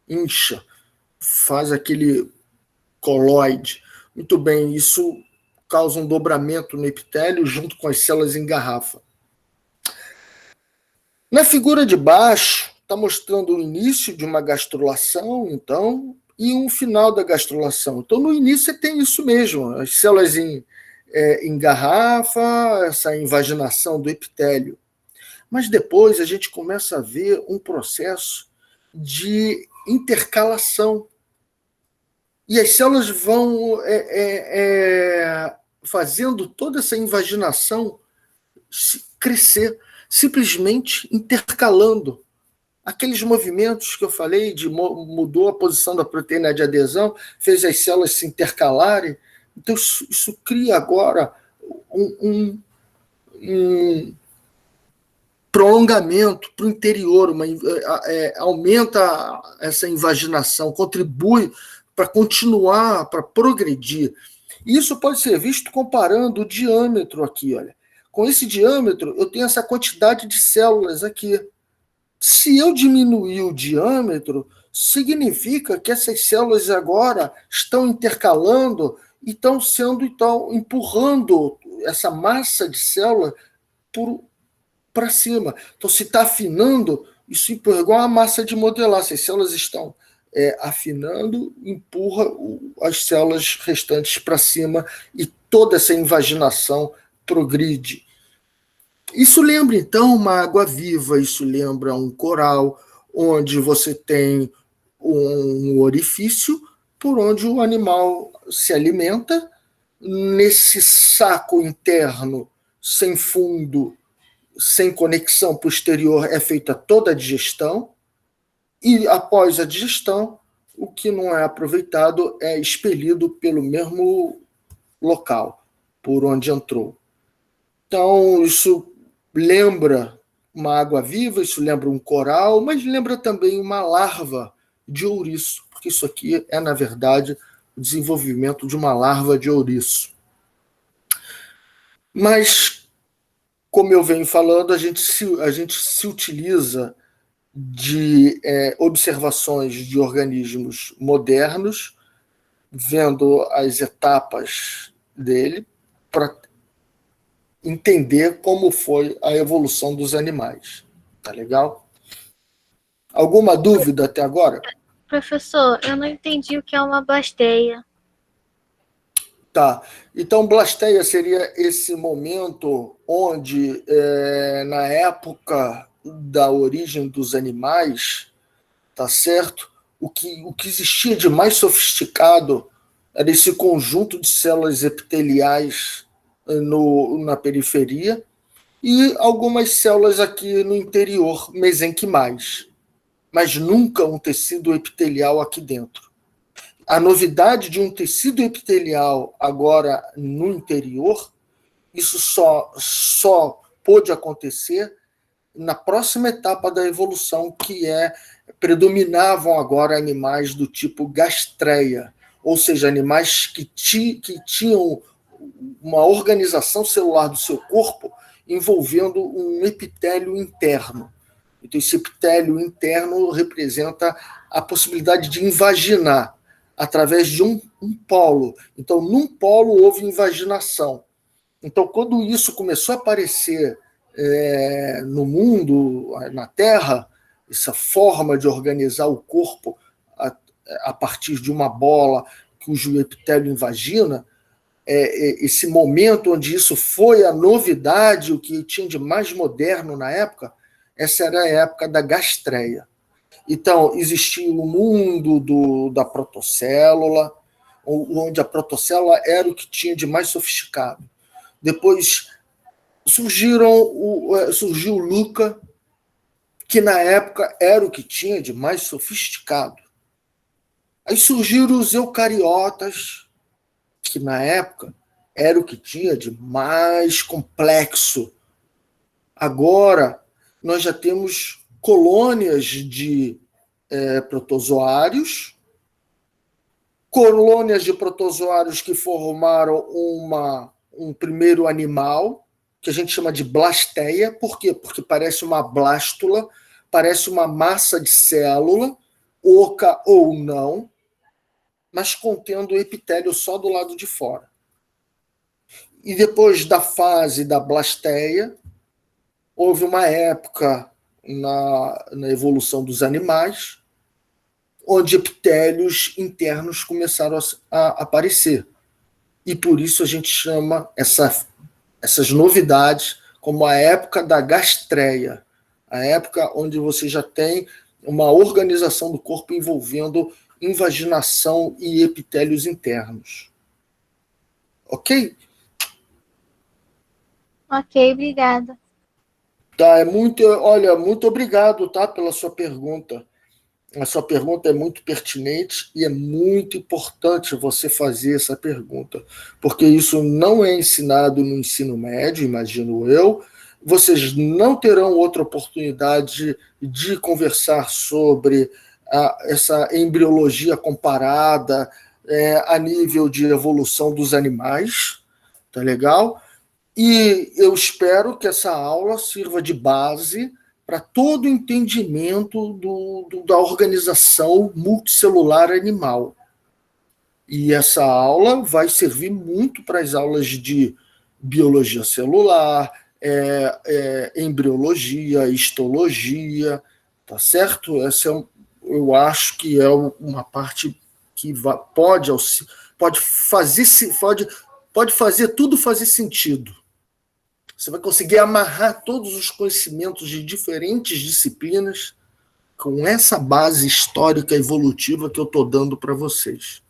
e incha, faz aquele coloide. Muito bem, isso causa um dobramento no epitélio junto com as células em garrafa. Na figura de baixo, está mostrando o início de uma gastrulação, então, e um final da gastrulação. Então, no início, você tem isso mesmo, as células em garrafa, essa invaginação do epitélio. Mas depois a gente começa a ver um processo de intercalação. E as células vão fazendo toda essa invaginação crescer, simplesmente intercalando. Aqueles movimentos que eu falei, mudou a posição da proteína de adesão, fez as células se intercalarem. Então, isso cria agora um prolongamento para o interior, aumenta essa invaginação, contribui para continuar, para progredir. Isso pode ser visto comparando o diâmetro aqui, olha. com esse diâmetro, eu tenho essa quantidade de células aqui. Se eu diminuir o diâmetro, significa que essas células agora estão intercalando e estão empurrando essa massa de célula para cima. Então, se está afinando, isso empurra igual a massa de modelar. Se as células estão afinando, empurra as células restantes para cima e toda essa invaginação progride. Isso lembra, então, uma água-viva, isso lembra um coral, onde você tem um orifício por onde o animal se alimenta. Nesse saco interno, sem fundo, sem conexão posterior, é feita toda a digestão, e após a digestão, o que não é aproveitado é expelido pelo mesmo local por onde entrou. Então, isso lembra uma água-viva, isso lembra um coral, mas lembra também uma larva de ouriço, porque isso aqui é, na verdade, o desenvolvimento de uma larva de ouriço. Mas, como eu venho falando, a gente se utiliza de observações de organismos modernos, vendo as etapas dele, para entender como foi a evolução dos animais. Tá legal? Alguma dúvida até agora? Professor, eu não entendi o que é uma blasteia. Tá. Então, blasteia seria esse momento onde, na época da origem dos animais, tá certo? O que existia de mais sofisticado era esse conjunto de células epiteliais na periferia e algumas células aqui no interior, mesenquimais, mas nunca um tecido epitelial aqui dentro. A novidade de um tecido epitelial agora no interior, isso só pôde acontecer na próxima etapa da evolução, que predominavam agora animais do tipo gastreia, ou seja, animais que tinham uma organização celular do seu corpo envolvendo um epitélio interno. Então, esse epitélio interno representa a possibilidade de invaginar através de um polo. Então, num polo houve invaginação. Então, quando isso começou a aparecer no mundo, na Terra, essa forma de organizar o corpo a partir de uma bola cujo epitélio invagina, esse momento onde isso foi a novidade, o que tinha de mais moderno na época, essa era a época da gastreia. Então, existia o mundo da protocélula, onde a protocélula era o que tinha de mais sofisticado. Depois surgiu o Luca, que na época era o que tinha de mais sofisticado. Aí surgiram os eucariotas, que na época era o que tinha de mais complexo. Agora, nós já temos colônias de protozoários, colônias de protozoários que formaram um primeiro animal, que a gente chama de blasteia. Por quê? Porque parece uma blástula, parece uma massa de célula, oca ou não, mas contendo o epitélio só do lado de fora. E depois da fase da blasteia, houve uma época na evolução dos animais, onde epitélios internos começaram a aparecer. E por isso a gente chama essas novidades como a época da gastreia, a época onde você já tem uma organização do corpo envolvendo invaginação e epitélios internos. Ok? Ok, obrigada. Tá, muito obrigado, tá, pela sua pergunta. A sua pergunta é muito pertinente e é muito importante você fazer essa pergunta, porque isso não é ensinado no ensino médio, imagino eu. Vocês não terão outra oportunidade de conversar sobre essa embriologia comparada a nível de evolução dos animais, tá legal? E eu espero que essa aula sirva de base para todo o entendimento da organização multicelular animal. E essa aula vai servir muito para as aulas de biologia celular, embriologia, histologia, tá certo? Essa eu acho que é uma parte que pode fazer tudo fazer sentido. Você vai conseguir amarrar todos os conhecimentos de diferentes disciplinas com essa base histórica evolutiva que eu estou dando para vocês.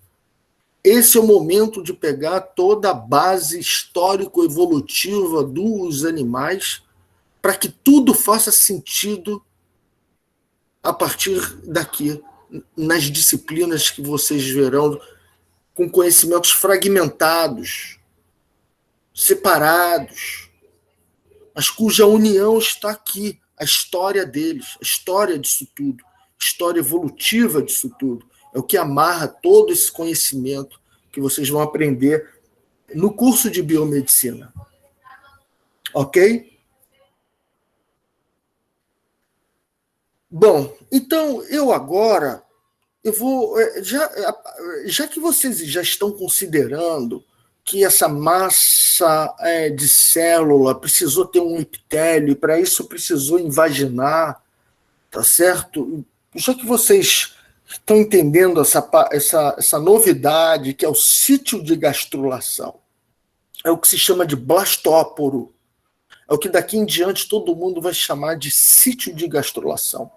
Esse é o momento de pegar toda a base histórico-evolutiva dos animais para que tudo faça sentido a partir daqui, nas disciplinas que vocês verão, com conhecimentos fragmentados, separados, mas cuja união está aqui, a história deles, a história disso tudo, a história evolutiva disso tudo. É o que amarra todo esse conhecimento que vocês vão aprender no curso de biomedicina. Ok? Bom, então eu vou, já que vocês já estão considerando que essa massa de célula precisou ter um epitélio, e para isso precisou invaginar, tá certo? Já que vocês estão entendendo essa novidade, que é o sítio de gastrulação, é o que se chama de blastóporo, é o que daqui em diante todo mundo vai chamar de sítio de gastrulação.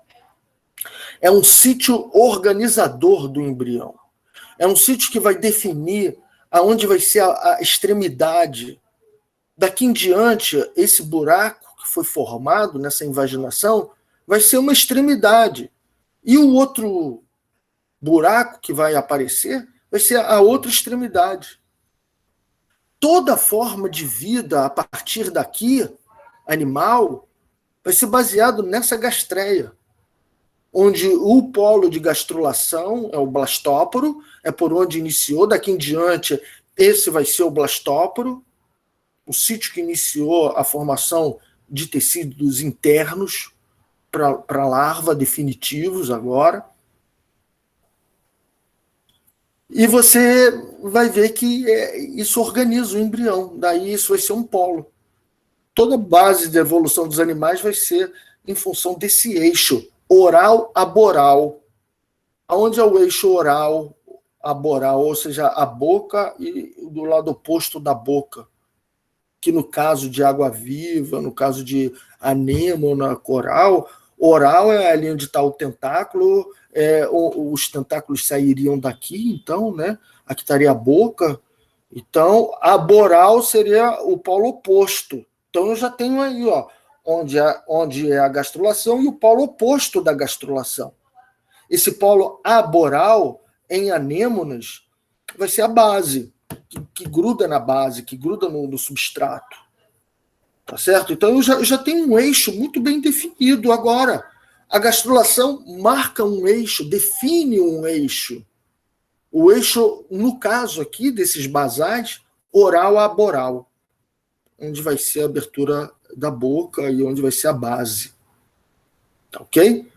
É um sítio organizador do embrião. É um sítio que vai definir aonde vai ser a extremidade. Daqui em diante, esse buraco que foi formado nessa invaginação vai ser uma extremidade. E o outro buraco que vai aparecer vai ser a outra extremidade. Toda forma de vida a partir daqui, animal, vai ser baseado nessa gastreia, onde o polo de gastrulação é o blastóporo, é por onde iniciou, daqui em diante esse vai ser o blastóporo, o sítio que iniciou a formação de tecidos internos para larva definitivos agora. E você vai ver que isso organiza o embrião, daí isso vai ser um polo. Toda a base de evolução dos animais vai ser em função desse eixo oral a boral. Onde é o eixo oral a boral, ou seja, a boca e do lado oposto da boca, que no caso de água-viva, no caso de anêmona coral, oral é ali onde está o tentáculo, os tentáculos sairiam daqui, então, né? Aqui estaria a boca. Então, a boral seria o polo oposto. Então, eu já tenho aí, ó, onde é a gastrulação e o polo oposto da gastrulação. Esse polo aboral, em anêmonas, vai ser a base, que gruda na base, que gruda no substrato. Tá certo? Então, eu já tenho um eixo muito bem definido agora. A gastrulação marca um eixo, define um eixo. O eixo, no caso aqui, desses basais, oral a boral, onde vai ser a abertura da boca e onde vai ser a base. Tá ok?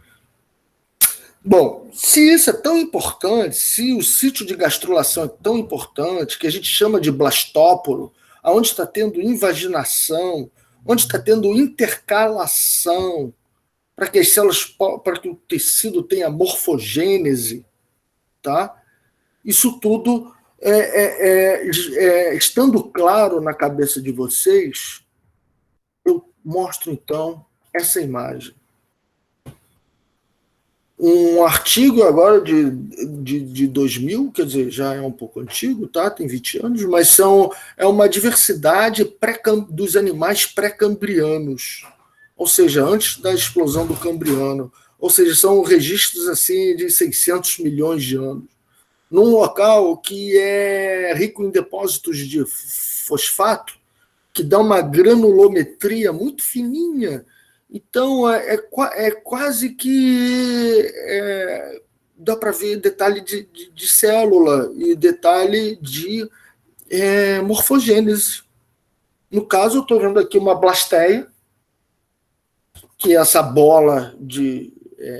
Bom, se isso é tão importante, se o sítio de gastrulação é tão importante, que a gente chama de blastóporo, onde está tendo invaginação, onde está tendo intercalação, para que as células, para que o tecido tenha morfogênese, tá? Isso tudo, estando claro na cabeça de vocês, eu mostro, então, essa imagem. Um artigo agora de 2000, quer dizer, já é um pouco antigo, tá? Tem 20 anos, mas é uma diversidade dos animais pré-cambrianos, ou seja, antes da explosão do Cambriano. Ou seja, são registros assim, de 600 milhões de anos. Num local que é rico em depósitos de fosfato, que dá uma granulometria muito fininha. Então, é quase que dá para ver detalhe de célula e detalhe de morfogênese. No caso, eu estou vendo aqui uma blasteia, que é essa bola de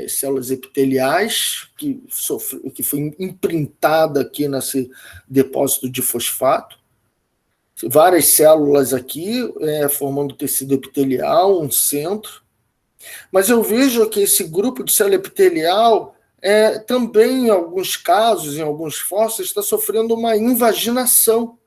células epiteliais que foi imprintada aqui nesse depósito de fosfato. Várias células aqui formando tecido epitelial, um centro. Mas eu vejo que esse grupo de célula epitelial também, em alguns casos, em alguns fósseis, está sofrendo uma invaginação,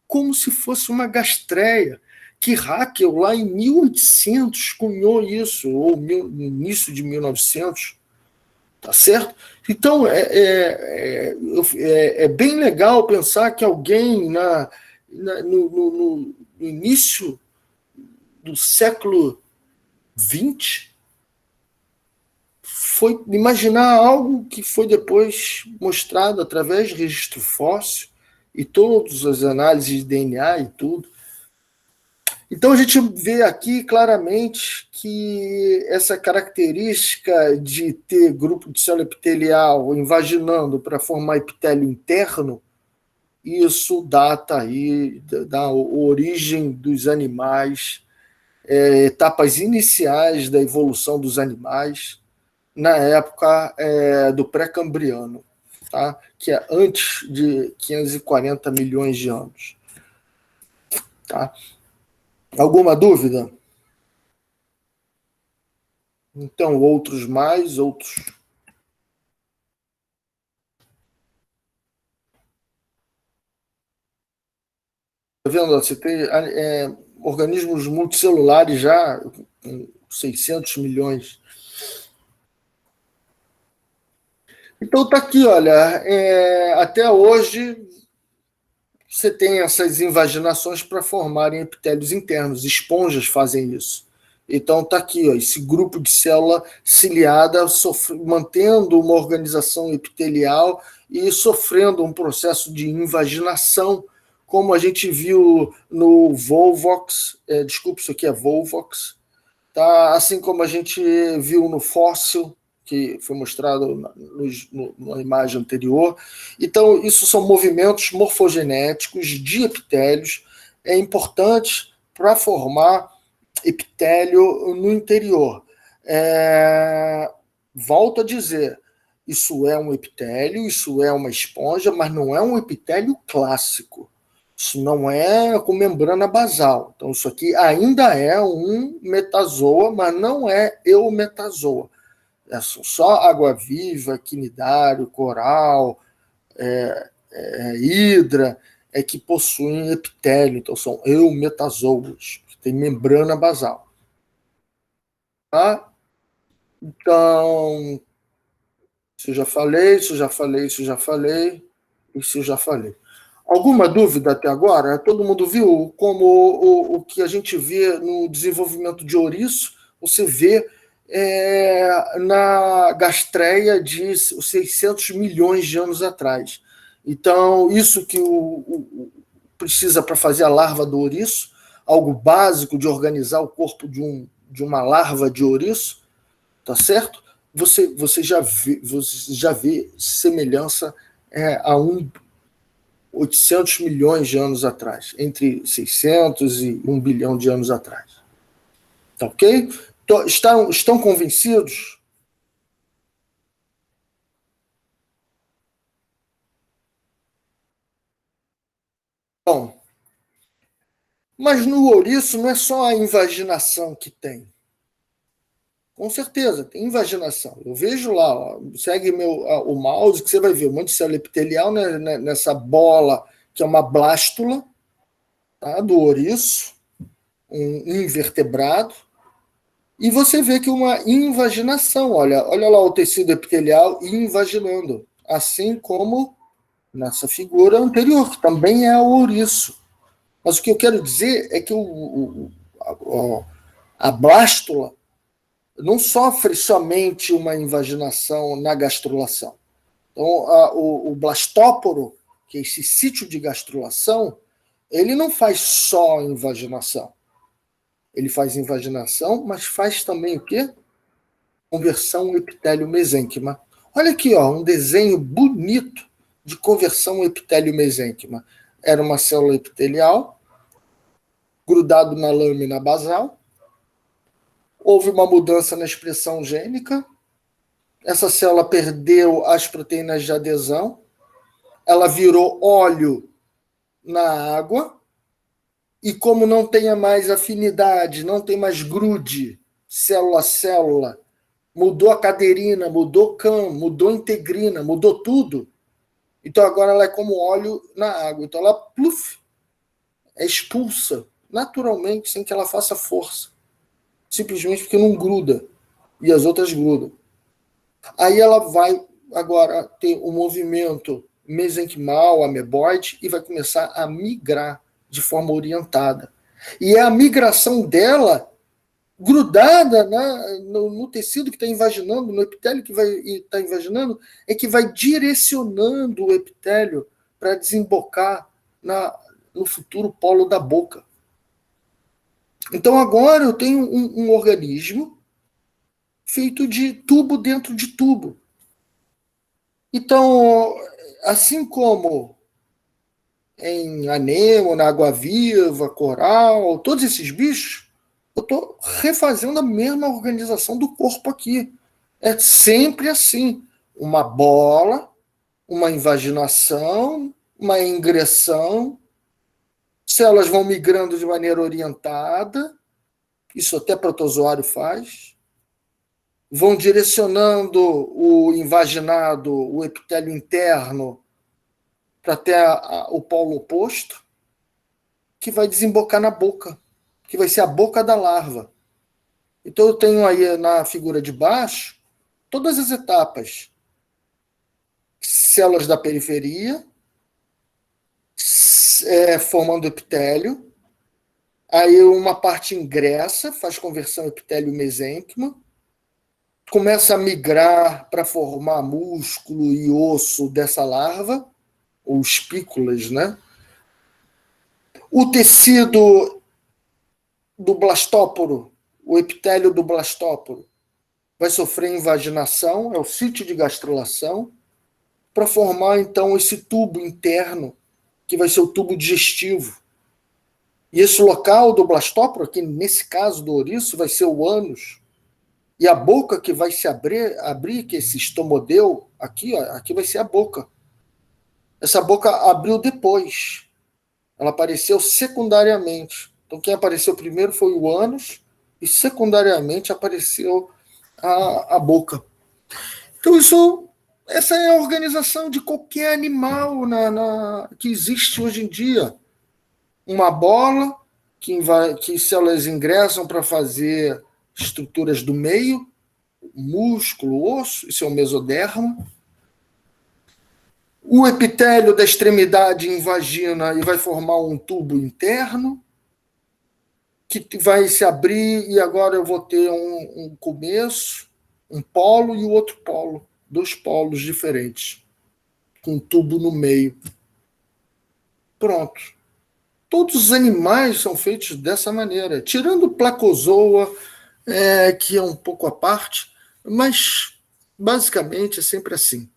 como se fosse uma gastreia, que Haeckel, lá em 1800, cunhou isso, ou no início de 1900, tá certo? Então, é bem legal pensar que alguém no início do século XX foi imaginar algo que foi depois mostrado através de registro fóssil e todas as análises de DNA e tudo. Então, a gente vê aqui claramente que essa característica de ter grupo de célula epitelial invaginando para formar epitélio interno, isso data aí da origem dos animais, etapas iniciais da evolução dos animais, na época do pré-cambriano, tá? Que é antes de 540 milhões de anos. Tá? Alguma dúvida? Então, outros mais, outros. Tá vendo? Você tem organismos multicelulares já com 600 milhões. Então, tá aqui, olha, até hoje você tem essas invaginações para formarem epitélios internos, esponjas fazem isso. Então está aqui, ó, esse grupo de célula ciliada mantendo uma organização epitelial e sofrendo um processo de invaginação, como a gente viu no Volvox, desculpa, isso aqui é Volvox, tá? Assim como a gente viu no fóssil, que foi mostrado na imagem anterior. Então, isso são movimentos morfogenéticos de epitélios importantes para formar epitélio no interior. Volto a dizer, isso é um epitélio, isso é uma esponja, mas não é um epitélio clássico. Isso não é com membrana basal. Então, isso aqui ainda é um metazoa, mas não é eumetazoa. São só água-viva, quinidário, coral, hidra, que possuem epitélio, então são eumetazoas, que têm membrana basal. Tá? Então, isso eu já falei, isso eu já falei, isso eu já falei, isso eu já falei. Alguma dúvida até agora? Todo mundo viu como o que a gente vê no desenvolvimento de ouriço, você vê na gastreia de 600 milhões de anos atrás. Então, isso que precisa para fazer a larva do ouriço, algo básico de organizar o corpo de uma larva de ouriço, tá certo? Você já vê semelhança a 800 milhões de anos atrás, entre 600 e 1 bilhão de anos atrás. Tá ok? Estão convencidos? Bom, mas no ouriço não é só a invaginação que tem. Com certeza, tem invaginação. Eu vejo lá, ó, segue o mouse, que você vai ver um monte de célula epitelial, né, nessa bola, que é uma blástula, tá, do ouriço, um invertebrado. E você vê que uma invaginação, olha lá o tecido epitelial invaginando, assim como nessa figura anterior, que também é o ouriço. Mas o que eu quero dizer é que a blástula não sofre somente uma invaginação na gastrulação. Então, o blastóporo, que é esse sítio de gastrulação, ele não faz só invaginação. Ele faz invaginação, mas faz também o quê? Conversão epitélio-mesênquima. Olha aqui, ó, um desenho bonito de conversão epitélio-mesênquima. Era uma célula epitelial, grudado na lâmina basal. Houve uma mudança na expressão gênica. Essa célula perdeu as proteínas de adesão. Ela virou óleo na água. E como não tem mais afinidade, não tem mais grude, célula a célula, mudou a cadeirina, mudou CAM, mudou integrina, mudou tudo. Então agora ela é como óleo na água. Então ela, pluf, é expulsa naturalmente, sem que ela faça força. Simplesmente porque não gruda. E as outras grudam. Aí ela vai agora ter um movimento mesenquimal, ameboide, e vai começar a migrar de forma orientada. E é a migração dela grudada no tecido que está invaginando, no epitélio que vai estar invaginando, é que vai direcionando o epitélio para desembocar no futuro polo da boca. Então agora eu tenho um organismo feito de tubo dentro de tubo. Então, assim como em anemo, na água-viva, coral, todos esses bichos, eu estou refazendo a mesma organização do corpo aqui. É sempre assim. Uma bola, uma invaginação, uma ingressão, células vão migrando de maneira orientada, isso até protozoário faz, vão direcionando o invaginado, o epitélio interno, para até o polo oposto, que vai desembocar na boca, que vai ser a boca da larva. Então eu tenho aí na figura de baixo todas as etapas. Células da periferia, formando epitélio. Aí uma parte ingressa, faz conversão epitélio-mesênquima, começa a migrar para formar músculo e osso dessa larva, ou espículas, né? O tecido do blastóporo, o epitélio do blastóporo, vai sofrer invaginação, é o sítio de gastrulação, para formar, então, esse tubo interno, que vai ser o tubo digestivo. E esse local do blastóporo, aqui nesse caso do ouriço, vai ser o ânus. E a boca que vai se abrir, que esse estomodeu, aqui, ó, aqui vai ser a boca. Essa boca abriu depois. Ela apareceu secundariamente. Então, quem apareceu primeiro foi o ânus e, secundariamente, apareceu a boca. Então, essa é a organização de qualquer animal que existe hoje em dia. Uma bola que células ingressam para fazer estruturas do meio, músculo, osso, isso é o mesoderma. O epitélio da extremidade invagina e vai formar um tubo interno que vai se abrir e agora eu vou ter um começo, um polo e o outro polo, 2 polos diferentes, com um tubo no meio. Pronto. Todos os animais são feitos dessa maneira, tirando o placozoa, que é um pouco à parte, mas basicamente é sempre assim.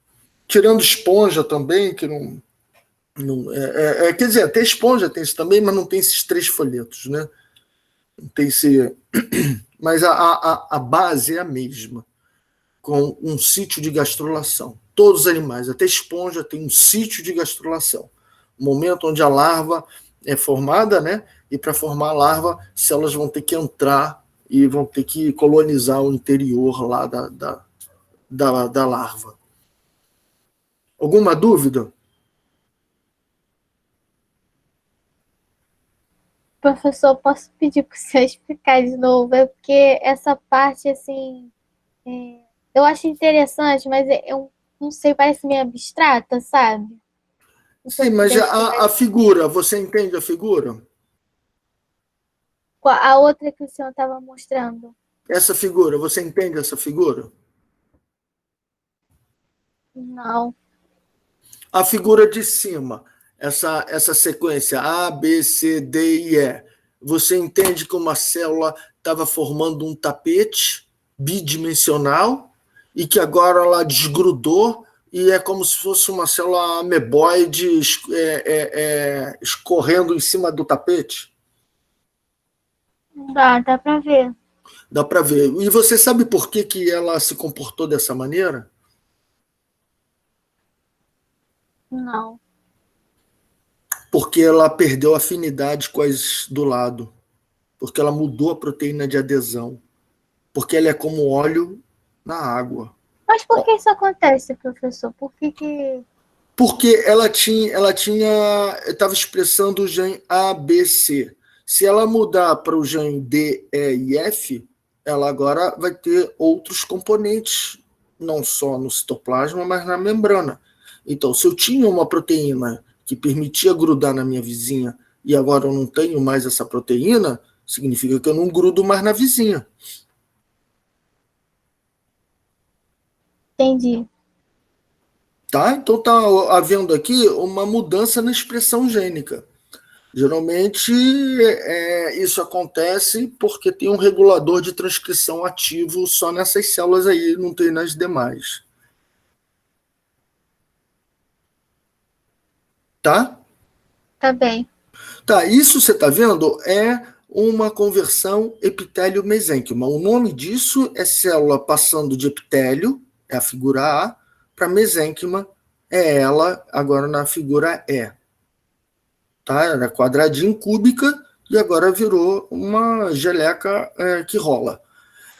Tirando esponja também, que não quer dizer, até esponja tem isso também, mas não tem esses 3 folhetos, né? Não tem esse, mas a base é a mesma, com um sítio de gastrulação. Todos os animais, até esponja, tem um sítio de gastrulação. O momento onde a larva é formada, né? E para formar a larva, células vão ter que entrar e vão ter que colonizar o interior lá da larva. Alguma dúvida? Professor, posso pedir para o senhor explicar de novo? É porque essa parte, assim, eu acho interessante, mas eu não sei, parece meio abstrata, sabe? Sim, mas a figura, você entende a figura? A outra que o senhor estava mostrando. Essa figura, você entende essa figura? Não. A figura de cima, essa sequência A, B, C, D e E, você entende que uma célula estava formando um tapete bidimensional e que agora ela desgrudou e é como se fosse uma célula ameboide escorrendo em cima do tapete? Dá para ver. Dá para ver. E você sabe por que, que ela se comportou dessa maneira? Não. Porque ela perdeu afinidade com as do lado. Porque ela mudou a proteína de adesão. Porque ela é como óleo na água. Mas por que isso acontece, professor? Por que... Porque ela estava expressando o gene ABC. Se ela mudar para o gene D, E e F, ela agora vai ter outros componentes, não só no citoplasma, mas na membrana. Então, se eu tinha uma proteína que permitia grudar na minha vizinha e agora eu não tenho mais essa proteína, significa que eu não grudo mais na vizinha. Entendi. Tá? Então está havendo aqui uma mudança na expressão gênica. Geralmente isso acontece porque tem um regulador de transcrição ativo só nessas células aí, não tem nas demais. Tá? Tá bem. Tá, isso você está vendo é uma conversão epitélio-mesênquima. O nome disso é célula passando de epitélio, é a figura A, para mesênquima, é ela agora na figura E. Tá? Era quadradinho, cúbica, e agora virou uma geleca que rola.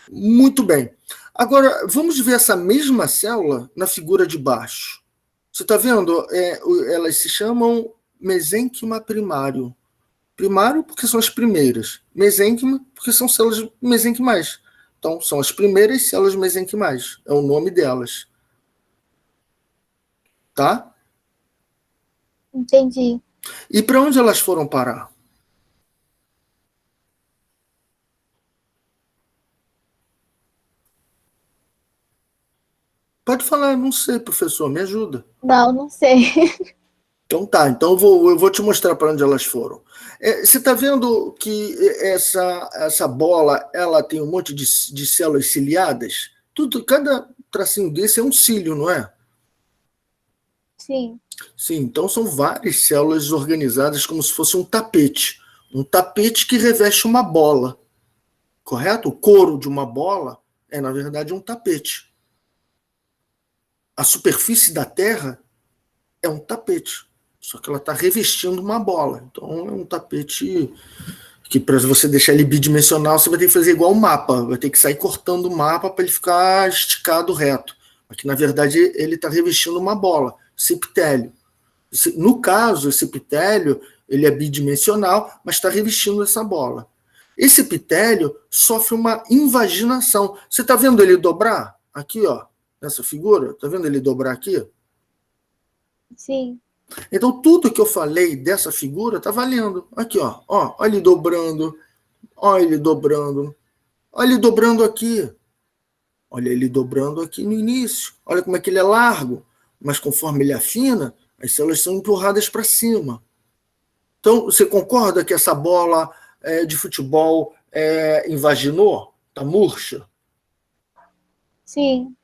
Muito bem. Agora, vamos ver essa mesma célula na figura de baixo. Você está vendo? Elas se chamam mesênquima primário. Primário porque são as primeiras. Mesênquima porque são células mesenquimais. Então, são as primeiras células mesenquimais. É o nome delas. Tá? Entendi. E para onde elas foram parar? Pode falar, não sei, professor, me ajuda. Não sei. Então tá, então eu vou te mostrar para onde elas foram. Você está vendo que essa bola ela tem um monte de células ciliadas? Cada tracinho desse é um cílio, não é? Sim. Sim, então são várias células organizadas como se fosse um tapete. Um tapete que reveste uma bola. Correto? O couro de uma bola é, na verdade, um tapete. A superfície da Terra é um tapete. Só que ela está revestindo uma bola. Então é um tapete que, para você deixar ele bidimensional, você vai ter que fazer igual um mapa. Vai ter que sair cortando o mapa para ele ficar esticado reto. Aqui, na verdade, ele está revestindo uma bola, esse epitélio. No caso, esse epitélio ele é bidimensional, mas está revestindo essa bola. Esse epitélio sofre uma invaginação. Você está vendo ele dobrar? Aqui, ó, nessa figura. Está vendo ele dobrar aqui? Sim. Então, tudo que eu falei dessa figura está valendo. Aqui, ó, olha ele dobrando, olha ele dobrando, olha ele dobrando aqui. Olha ele dobrando aqui no início. Olha como é que ele é largo. Mas conforme ele afina, as células são empurradas para cima. Então, você concorda que essa bola de futebol invaginou? Está murcha? Sim.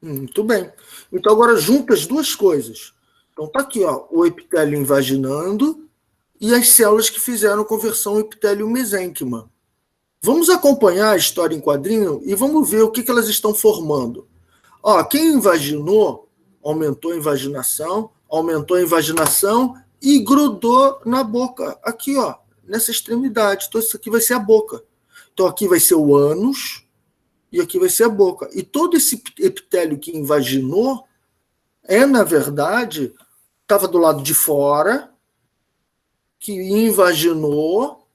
Muito bem. Então, agora junta as duas coisas. Então, está aqui, ó, o epitélio invaginando e as células que fizeram conversão epitélio-mesênquima. Vamos acompanhar a história em quadrinho e vamos ver o que elas estão formando. Ó, quem invaginou, aumentou a invaginação e grudou na boca. Aqui, ó, nessa extremidade. Então, isso aqui vai ser a boca. Então, aqui vai ser o ânus e aqui vai ser a boca. E todo esse epitélio que invaginou na verdade, estava do lado de fora, que invaginou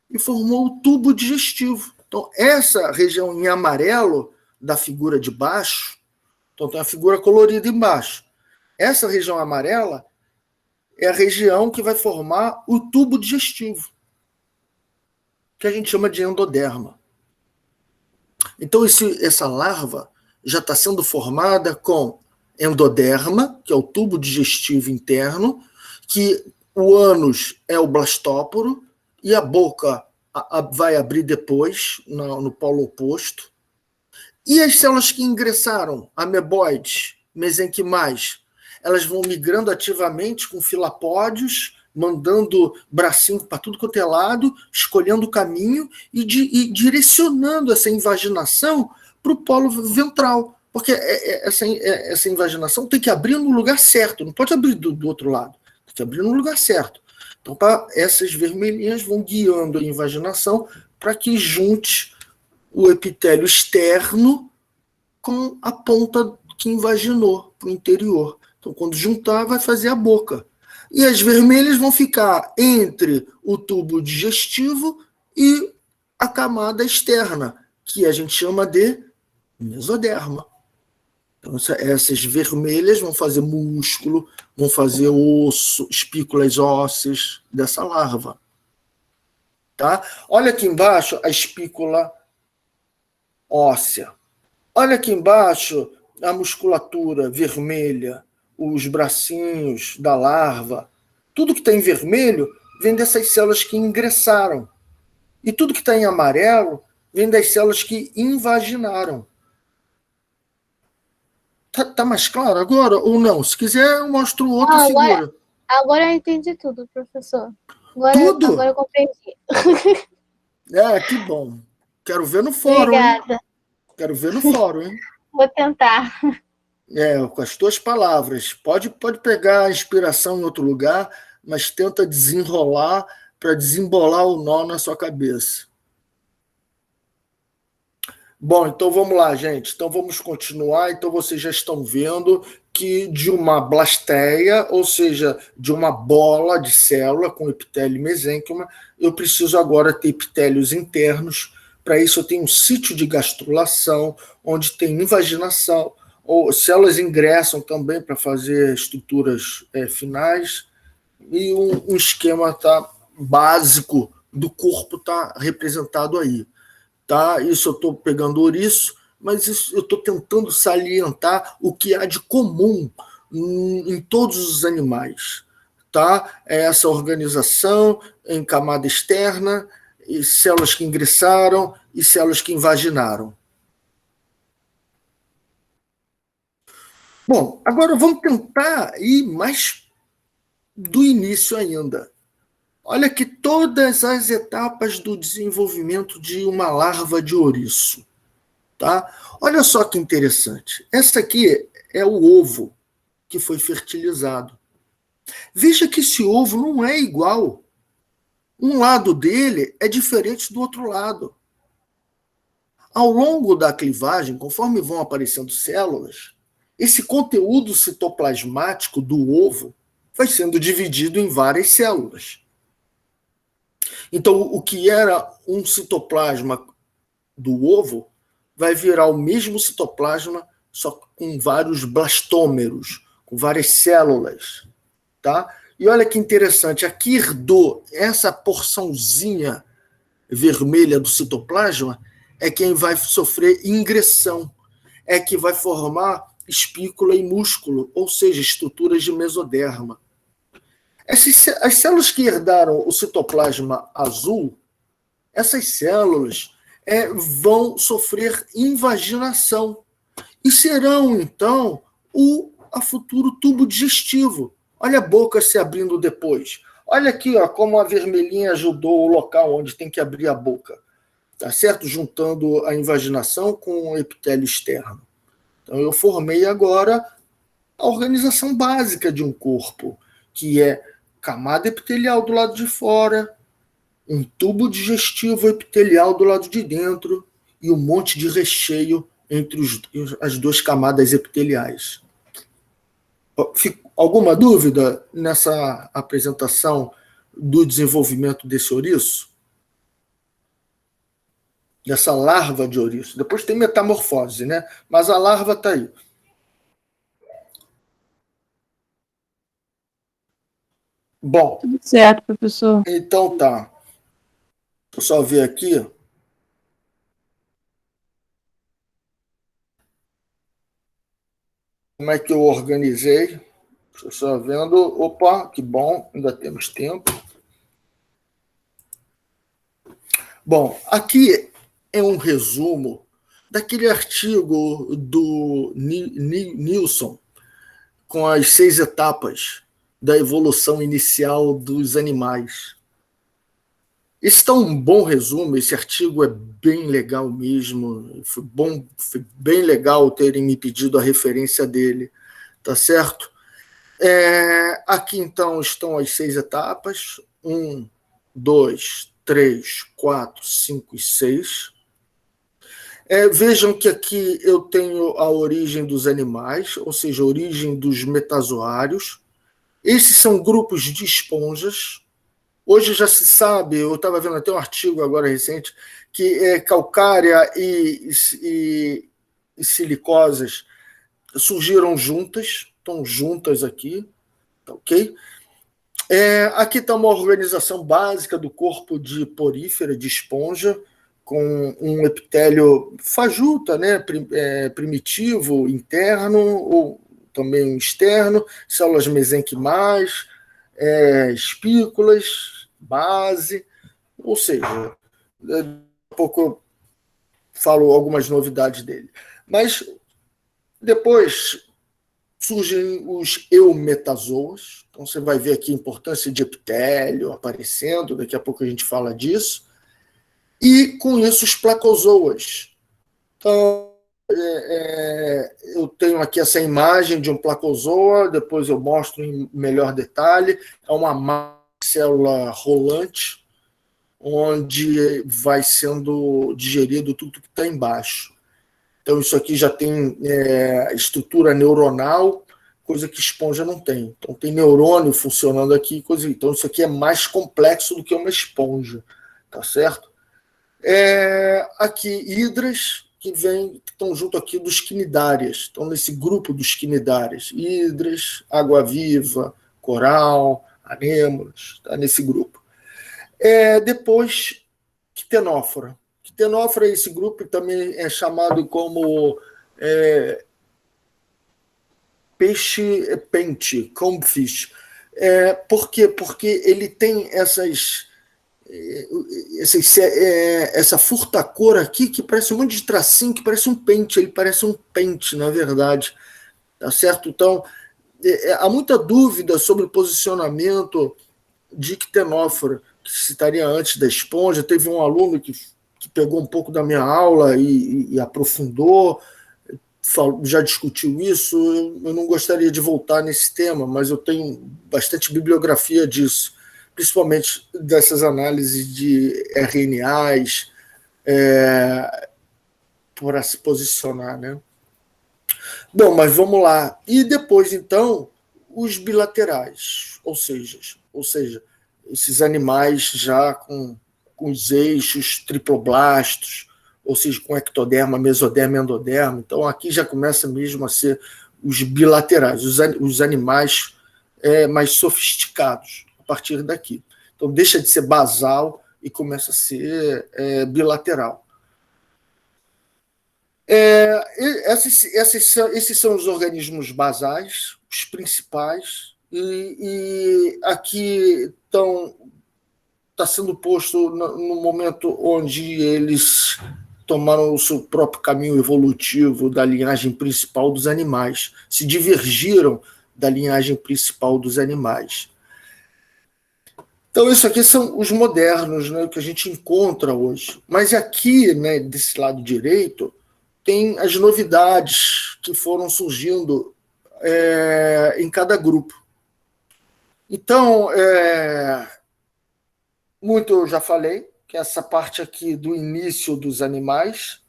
e formou o tubo digestivo. Então, essa região em amarelo da figura de baixo, então tem a figura colorida embaixo. Essa região amarela é a região que vai formar o tubo digestivo, que a gente chama de endoderma. Então, essa larva já está sendo formada com endoderma, que é o tubo digestivo interno, que o ânus é o blastóporo e a boca vai abrir depois, no polo oposto. E as células que ingressaram, ameboides, mesenquimais, elas vão migrando ativamente com filapódios, mandando bracinho para tudo quanto é lado, escolhendo o caminho e direcionando essa invaginação para o polo ventral. Porque essa invaginação tem que abrir no lugar certo, não pode abrir do outro lado, tem que abrir no lugar certo. Então, essas vermelhinhas vão guiando a invaginação para que junte o epitélio externo com a ponta que invaginou para o interior. Então, quando juntar, vai fazer a boca. E as vermelhas vão ficar entre o tubo digestivo e a camada externa, que a gente chama de mesoderma. Então, essas vermelhas vão fazer músculo, vão fazer osso, espículas ósseas dessa larva. Tá? Olha aqui embaixo a espícula óssea. Olha aqui embaixo a musculatura vermelha, os bracinhos da larva. Tudo que está em vermelho vem dessas células que ingressaram. E tudo que está em amarelo vem das células que invaginaram. Tá mais claro agora ou não? Se quiser, eu mostro outra figura. Agora eu entendi tudo, professor. Tudo? Agora eu compreendi. Que bom. Quero ver no fórum. Obrigada. Hein? Quero ver no fórum, hein? Vou tentar. Com as tuas palavras. Pode pegar a inspiração em outro lugar, mas tenta desenrolar para desembolar o nó na sua cabeça. Bom, então vamos lá, gente. Então vamos continuar. Então vocês já estão vendo que de uma blasteia, ou seja, de uma bola de célula com epitélio e mesênquima, eu preciso agora ter epitélios internos. Para isso eu tenho um sítio de gastrulação, onde tem invaginação, ou células ingressam também para fazer estruturas finais, e um esquema básico do corpo está representado aí. Tá? Isso eu estou pegando ouriço, mas isso eu estou tentando salientar o que há de comum em todos os animais. Tá? É essa organização em camada externa, e células que ingressaram e células que invaginaram. Bom, agora vamos tentar ir mais do início ainda. Olha aqui todas as etapas do desenvolvimento de uma larva de ouriço. Tá? Olha só que interessante. Essa aqui é o ovo que foi fertilizado. Veja que esse ovo não é igual. Um lado dele é diferente do outro lado. Ao longo da clivagem, conforme vão aparecendo células, esse conteúdo citoplasmático do ovo vai sendo dividido em várias células. Então, o que era um citoplasma do ovo vai virar o mesmo citoplasma, só com vários blastômeros, com várias células. Tá? E olha que interessante, aqui herdou essa porçãozinha vermelha do citoplasma é quem vai sofrer ingressão, é que vai formar espícula e músculo, ou seja, estruturas de mesoderma. As células que herdaram o citoplasma azul, essas células vão sofrer invaginação e serão, então, a futuro tubo digestivo. Olha a boca se abrindo depois. Olha aqui como a vermelhinha ajudou o local onde tem que abrir a boca. Tá certo? Juntando a invaginação com o epitélio externo. Então, eu formei agora a organização básica de um corpo, que é camada epitelial do lado de fora, um tubo digestivo epitelial do lado de dentro e um monte de recheio entre as duas camadas epiteliais. Alguma dúvida nessa apresentação do desenvolvimento desse ouriço? Dessa larva de ouriço. Depois tem metamorfose, né? Mas a larva está aí. Bom. Tudo certo, professor. Então tá. Deixa eu só ver aqui. Como é que eu organizei? Estou só vendo. Opa, que bom, ainda temos tempo. Bom, aqui é um resumo daquele artigo do Nilsson, com as 6 etapas da evolução inicial dos animais. Esse está um bom resumo, esse artigo é bem legal mesmo, foi bem legal terem me pedido a referência dele, tá certo? Aqui, então, estão as 6 etapas, 1, 2, 3, 4, 5 e 6. Vejam que aqui eu tenho a origem dos animais, ou seja, a origem dos metazoários. Esses são grupos de esponjas. Hoje já se sabe, eu estava vendo até um artigo agora recente, que calcária e silicosas surgiram juntas, estão juntas aqui, tá ok? Aqui está uma organização básica do corpo de porífera, de esponja, com um epitélio fajuta, né, primitivo, interno, ou também externo, células mesenquimais, espículas, base, ou seja, daqui a pouco eu falo algumas novidades dele. Mas depois surgem os eumetazoas, então você vai ver aqui a importância de epitélio aparecendo, daqui a pouco a gente fala disso, e com isso os placozoas. Então, eu tenho aqui essa imagem de um placozoa, depois eu mostro em melhor detalhe, é uma célula rolante, onde vai sendo digerido tudo que está embaixo. Então, isso aqui já tem estrutura neuronal, coisa que esponja não tem. Então, tem neurônio funcionando aqui, então isso aqui é mais complexo do que uma esponja, tá certo? Aqui, hidras, que estão junto aqui dos quinidárias, estão nesse grupo dos quinidárias, hidras, água-viva, coral, anêmonas, está nesse grupo. Depois, quitenófora. Quitenófora, esse grupo também é chamado como peixe-pente, combfish. Por quê? Porque ele tem essa furtacor aqui que parece um monte de tracinho, que parece um pente, ele parece um pente, na verdade. Tá certo? Então, há muita dúvida sobre o posicionamento de quitenófora, que se estaria antes da esponja. Teve um aluno que pegou um pouco da minha aula e aprofundou, já discutiu isso. Eu não gostaria de voltar nesse tema, mas eu tenho bastante bibliografia disso, principalmente dessas análises de RNAs, para se posicionar, né? Bom, mas vamos lá. E depois, então, os bilaterais, ou seja, esses animais já com os eixos triploblastos, ou seja, com ectoderma, mesoderma e endoderma. Então, aqui já começa mesmo a ser os bilaterais, os animais mais sofisticados a partir daqui. Então, deixa de ser basal e começa a ser bilateral. Esses são os organismos basais, os principais, e aqui está sendo posto no momento onde eles tomaram o seu próprio caminho evolutivo da linhagem principal dos animais, se divergiram da linhagem principal dos animais. Então, isso aqui são os modernos, né, que a gente encontra hoje. Mas aqui, né, desse lado direito, tem as novidades que foram surgindo em cada grupo. Então, muito eu já falei, que é essa parte aqui do início dos animais.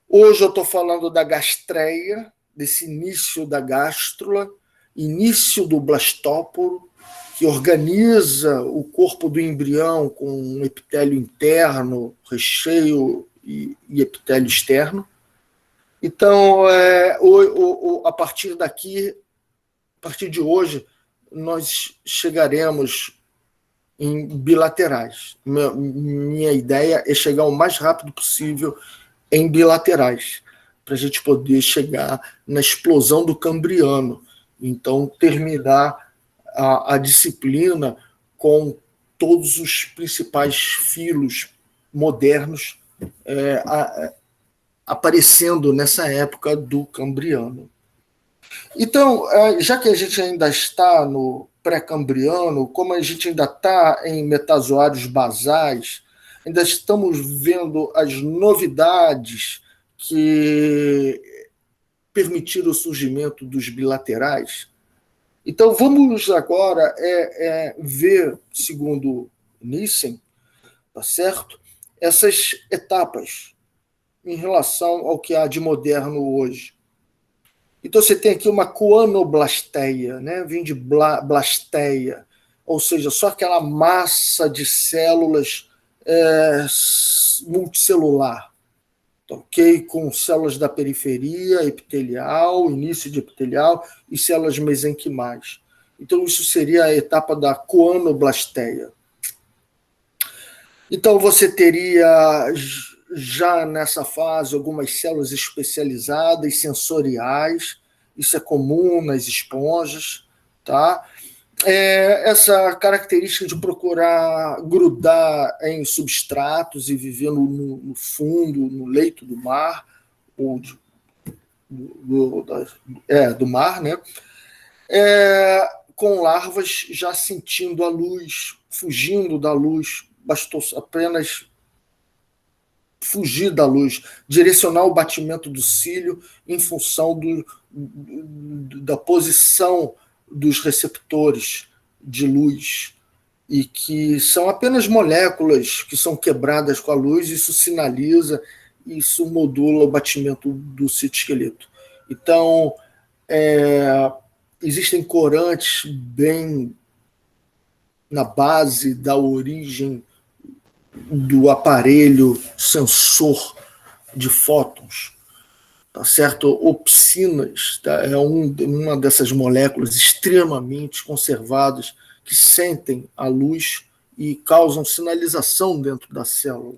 Hoje eu estou falando da gastreia, desse início da gástrula, início do blastóporo, que organiza o corpo do embrião com um epitélio interno, recheio e epitélio externo. Então, a partir daqui, a partir de hoje, nós chegaremos em bilaterais. Minha ideia é chegar o mais rápido possível em bilaterais, para a gente poder chegar na explosão do Cambriano. Então, terminar a disciplina com todos os principais filos modernos aparecendo nessa época do Cambriano. Então, já que a gente ainda está no pré-cambriano, como a gente ainda está em metazoários basais, ainda estamos vendo as novidades que permitiram o surgimento dos bilaterais. Então, vamos agora ver, segundo Nissen, tá certo? Essas etapas em relação ao que há de moderno hoje. Então, você tem aqui uma coanoblasteia, né? Vem de blasteia, ou seja, só aquela massa de células multicelular, ok? Com células da periferia epitelial, início de epitelial e células mesenquimais. Então, isso seria a etapa da coanoblasteia. Então, você teria já nessa fase algumas células especializadas, sensoriais, isso é comum nas esponjas, tá? Essa característica de procurar grudar em substratos e viver no fundo, no leito do mar, ou do mar, né? Com larvas já sentindo a luz, fugindo da luz, bastou apenas fugir da luz, direcionar o batimento do cílio em função da posição dos receptores de luz, e que são apenas moléculas que são quebradas com a luz, isso sinaliza, isso modula o batimento do citoesqueleto. Então, existem corantes bem na base da origem do aparelho sensor de fótons, tá certo? Opsinas, tá? É uma dessas moléculas extremamente conservadas que sentem a luz e causam sinalização dentro da célula.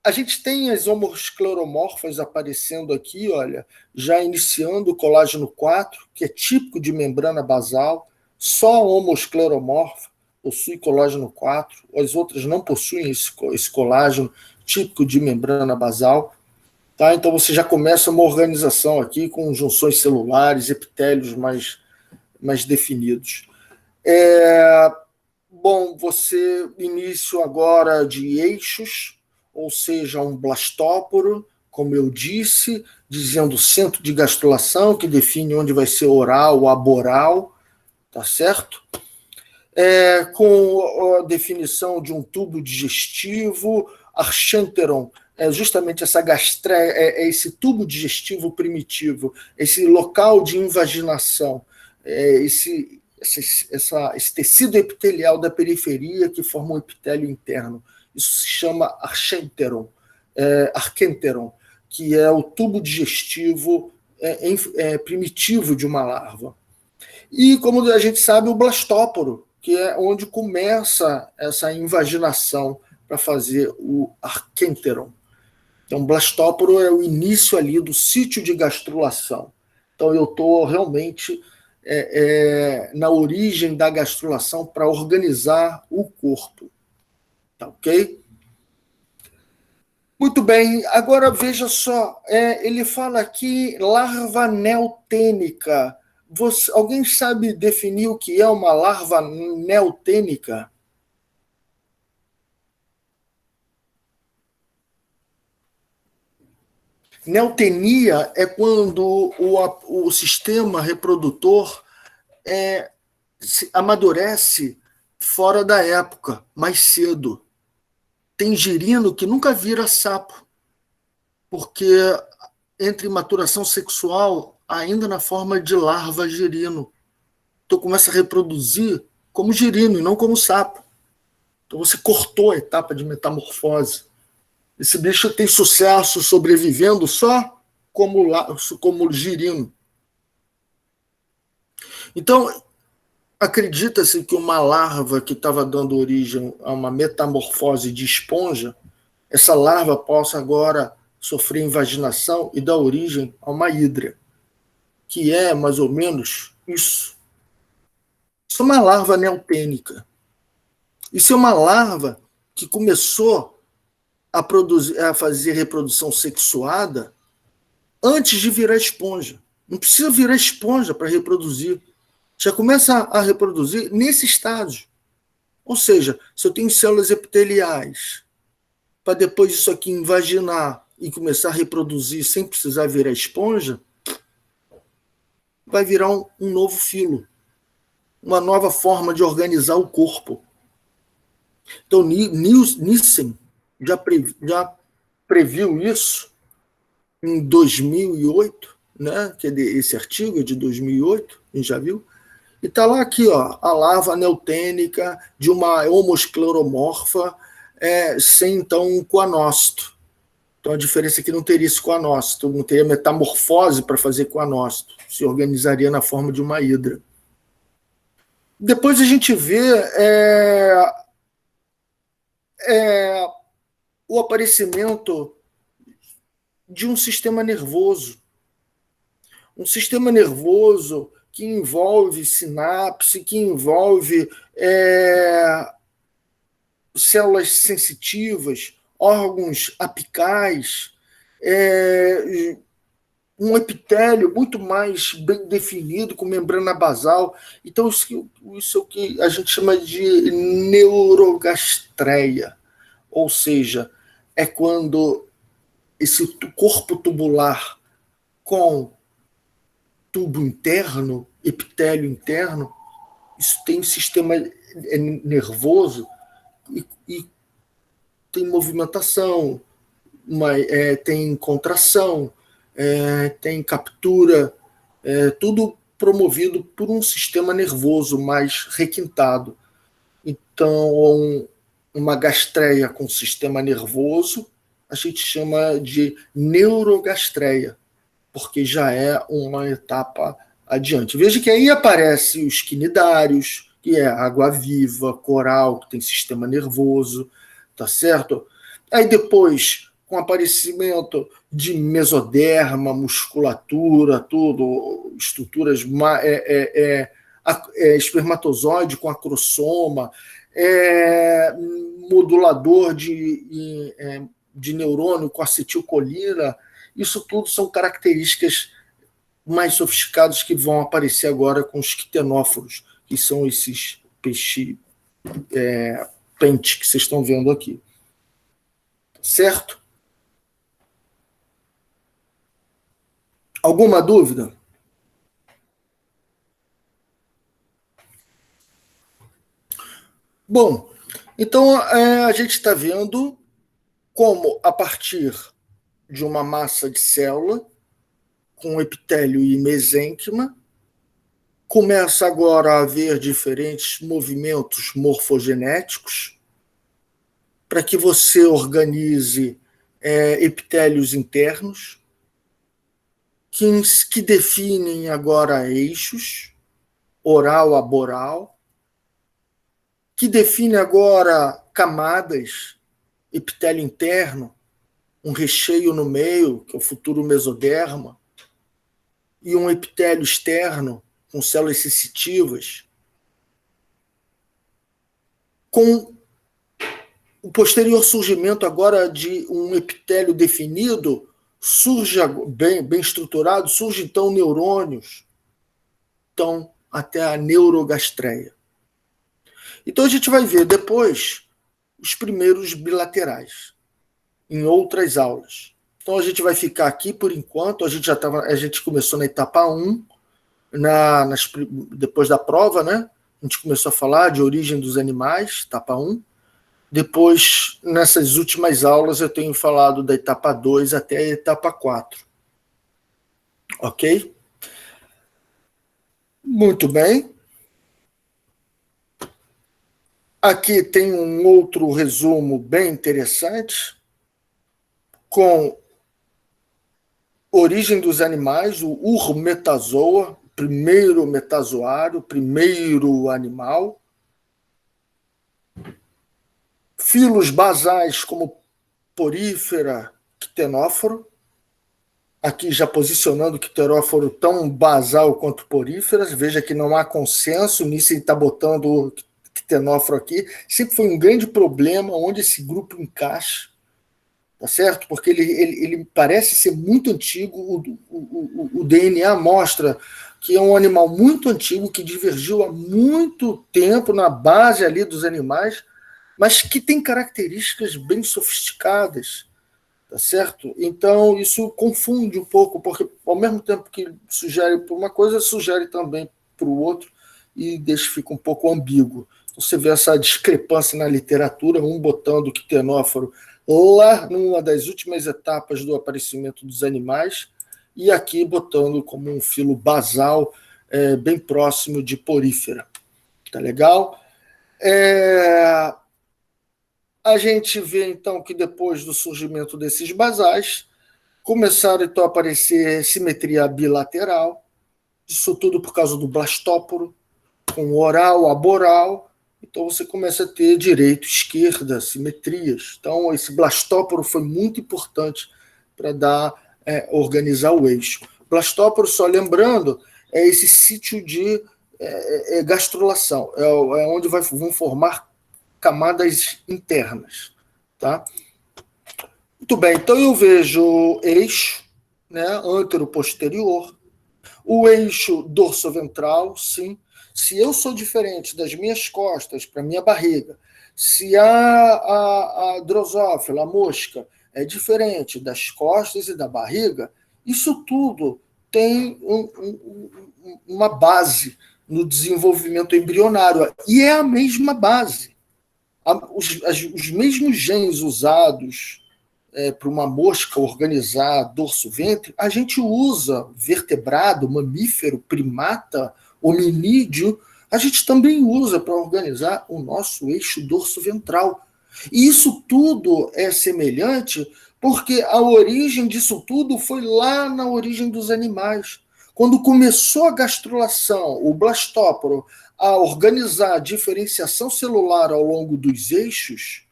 A gente tem as homoscleromorfas aparecendo aqui, olha, já iniciando o colágeno 4, que é típico de membrana basal, só a homoscleromorfa possui colágeno 4, as outras não possuem esse colágeno típico de membrana basal. Tá? Então você já começa uma organização aqui com junções celulares, epitélios mais definidos. Bom, início agora de eixos, ou seja, um blastóporo, como eu disse, dizendo centro de gastrulação, que define onde vai ser oral ou aboral, tá certo? Com a definição de um tubo digestivo, archenteron, justamente essa esse tubo digestivo primitivo, esse local de invaginação, esse tecido epitelial da periferia que forma um epitélio interno. Isso se chama archenteron, que é o tubo digestivo primitivo de uma larva. E, como a gente sabe, o blastóporo, que é onde começa essa invaginação para fazer o archenteron. Então, blastóporo é o início ali do sítio de gastrulação. Então, eu estou realmente na origem da gastrulação para organizar o corpo. Tá ok? Muito bem. Agora, veja só. Ele fala aqui larva neotênica. Alguém sabe definir o que é uma larva neotênica? Neotenia é quando o sistema reprodutor amadurece fora da época, mais cedo. Tem girino que nunca vira sapo, porque entre maturação sexual ainda na forma de larva girino. Então começa a reproduzir como girino e não como sapo. Então você cortou a etapa de metamorfose. Esse bicho tem sucesso sobrevivendo só como girino. Então, acredita-se que uma larva que estava dando origem a uma metamorfose de esponja, essa larva possa agora sofrer invaginação e dar origem a uma hidra, que é mais ou menos isso. Isso é uma larva neotênica. Isso é uma larva que começou a fazer reprodução sexuada antes de virar esponja. Não precisa virar esponja para reproduzir. Já começa a reproduzir nesse estágio. Ou seja, se eu tenho células epiteliais, para depois isso aqui invaginar e começar a reproduzir sem precisar virar esponja, vai virar um novo filo, uma nova forma de organizar o corpo. Então, Nissen já previu isso em 2008, né? Que esse artigo é de 2008, a gente já viu. E está lá aqui, ó, a larva neutênica de uma homoscleromorfa sem, então, um coanócito. Então, a diferença é que não teria esse coanócito, não teria metamorfose para fazer coanócito, se organizaria na forma de uma hidra. Depois a gente vê o aparecimento de um sistema nervoso. Um sistema nervoso que envolve sinapse, que envolve células sensitivas, órgãos apicais, um epitélio muito mais bem definido, com membrana basal. Então, isso é o que a gente chama de neurogastreia, ou seja, é quando esse corpo tubular com tubo interno, epitélio interno, isso tem um sistema nervoso e tem movimentação, tem contração, tem captura, tudo promovido por um sistema nervoso mais requintado. Então, uma gastreia com sistema nervoso, a gente chama de neurogastreia, porque já é uma etapa adiante. Veja que aí aparecem os quinidários, que é água-viva, coral, que tem sistema nervoso, tá certo? Aí depois, com o aparecimento de mesoderma, musculatura, tudo, estruturas espermatozoide com acrosoma, modulador de neurônio com acetilcolina, isso tudo são características mais sofisticadas que vão aparecer agora com os quitenóforos, que são esses peixes pente que vocês estão vendo aqui. Certo? Alguma dúvida? Bom, então a gente está vendo como, a partir de uma massa de célula, com epitélio e mesênquima, começa agora a haver diferentes movimentos morfogenéticos para que você organize epitélios internos que definem agora eixos, oral a boral, que define agora camadas, epitélio interno, um recheio no meio, que é o futuro mesoderma, e um epitélio externo, com células sensitivas, com o posterior surgimento agora de um epitélio definido, surge bem estruturado, surge então neurônios, então até a neurogastreia. Então a gente vai ver depois os primeiros bilaterais, em outras aulas. Então a gente vai ficar aqui por enquanto, a gente começou na etapa 1, depois da prova, né? A gente começou a falar de origem dos animais, etapa 1. Depois, nessas últimas aulas, eu tenho falado da etapa 2 até a etapa 4. Ok? Muito bem. Aqui tem um outro resumo bem interessante, com origem dos animais, o Urmetazoa, primeiro metazoário, primeiro animal. Filos basais como porífera, quitenóforo. Aqui já posicionando o quitenóforo tão basal quanto poríferas. Veja que não há consenso, nisso ele está botando o quitenóforo aqui. Sempre foi um grande problema onde esse grupo encaixa. tá certo? Porque ele parece ser muito antigo, o DNA mostra que é um animal muito antigo, que divergiu há muito tempo na base ali dos animais, mas que tem características bem sofisticadas, tá certo? Então, isso confunde um pouco, porque ao mesmo tempo que sugere para uma coisa, sugere também para o outro, e deixa fica um pouco ambíguo. Você vê essa discrepância na literatura, um botando o quitenóforo lá numa das últimas etapas do aparecimento dos animais, e aqui botando como um filo basal bem próximo de porífera. Tá legal? A gente vê, então, que depois do surgimento desses basais, começaram, então, a aparecer simetria bilateral, isso tudo por causa do blastóporo, com oral, aboral, então você começa a ter direita, esquerda, simetrias. Então, esse blastóporo foi muito importante para organizar o eixo. Blastóporo, só lembrando, é esse sítio de gastrulação, é onde vão formar camadas internas. Tá? Muito bem, então eu vejo eixo, né, antero-posterior, o eixo dorsoventral, sim. Se eu sou diferente das minhas costas para minha barriga, se a drosófila, a mosca, é diferente das costas e da barriga, isso tudo tem uma base no desenvolvimento embrionário. E é a mesma base. Os mesmos genes usados para uma mosca organizar dorso-ventre, a gente usa vertebrado, mamífero, primata, hominídeo, a gente também usa para organizar o nosso eixo dorso-ventral. E isso tudo é semelhante porque a origem disso tudo foi lá na origem dos animais. Quando começou a gastrulação, o blastóporo, a organizar a diferenciação celular ao longo dos eixos,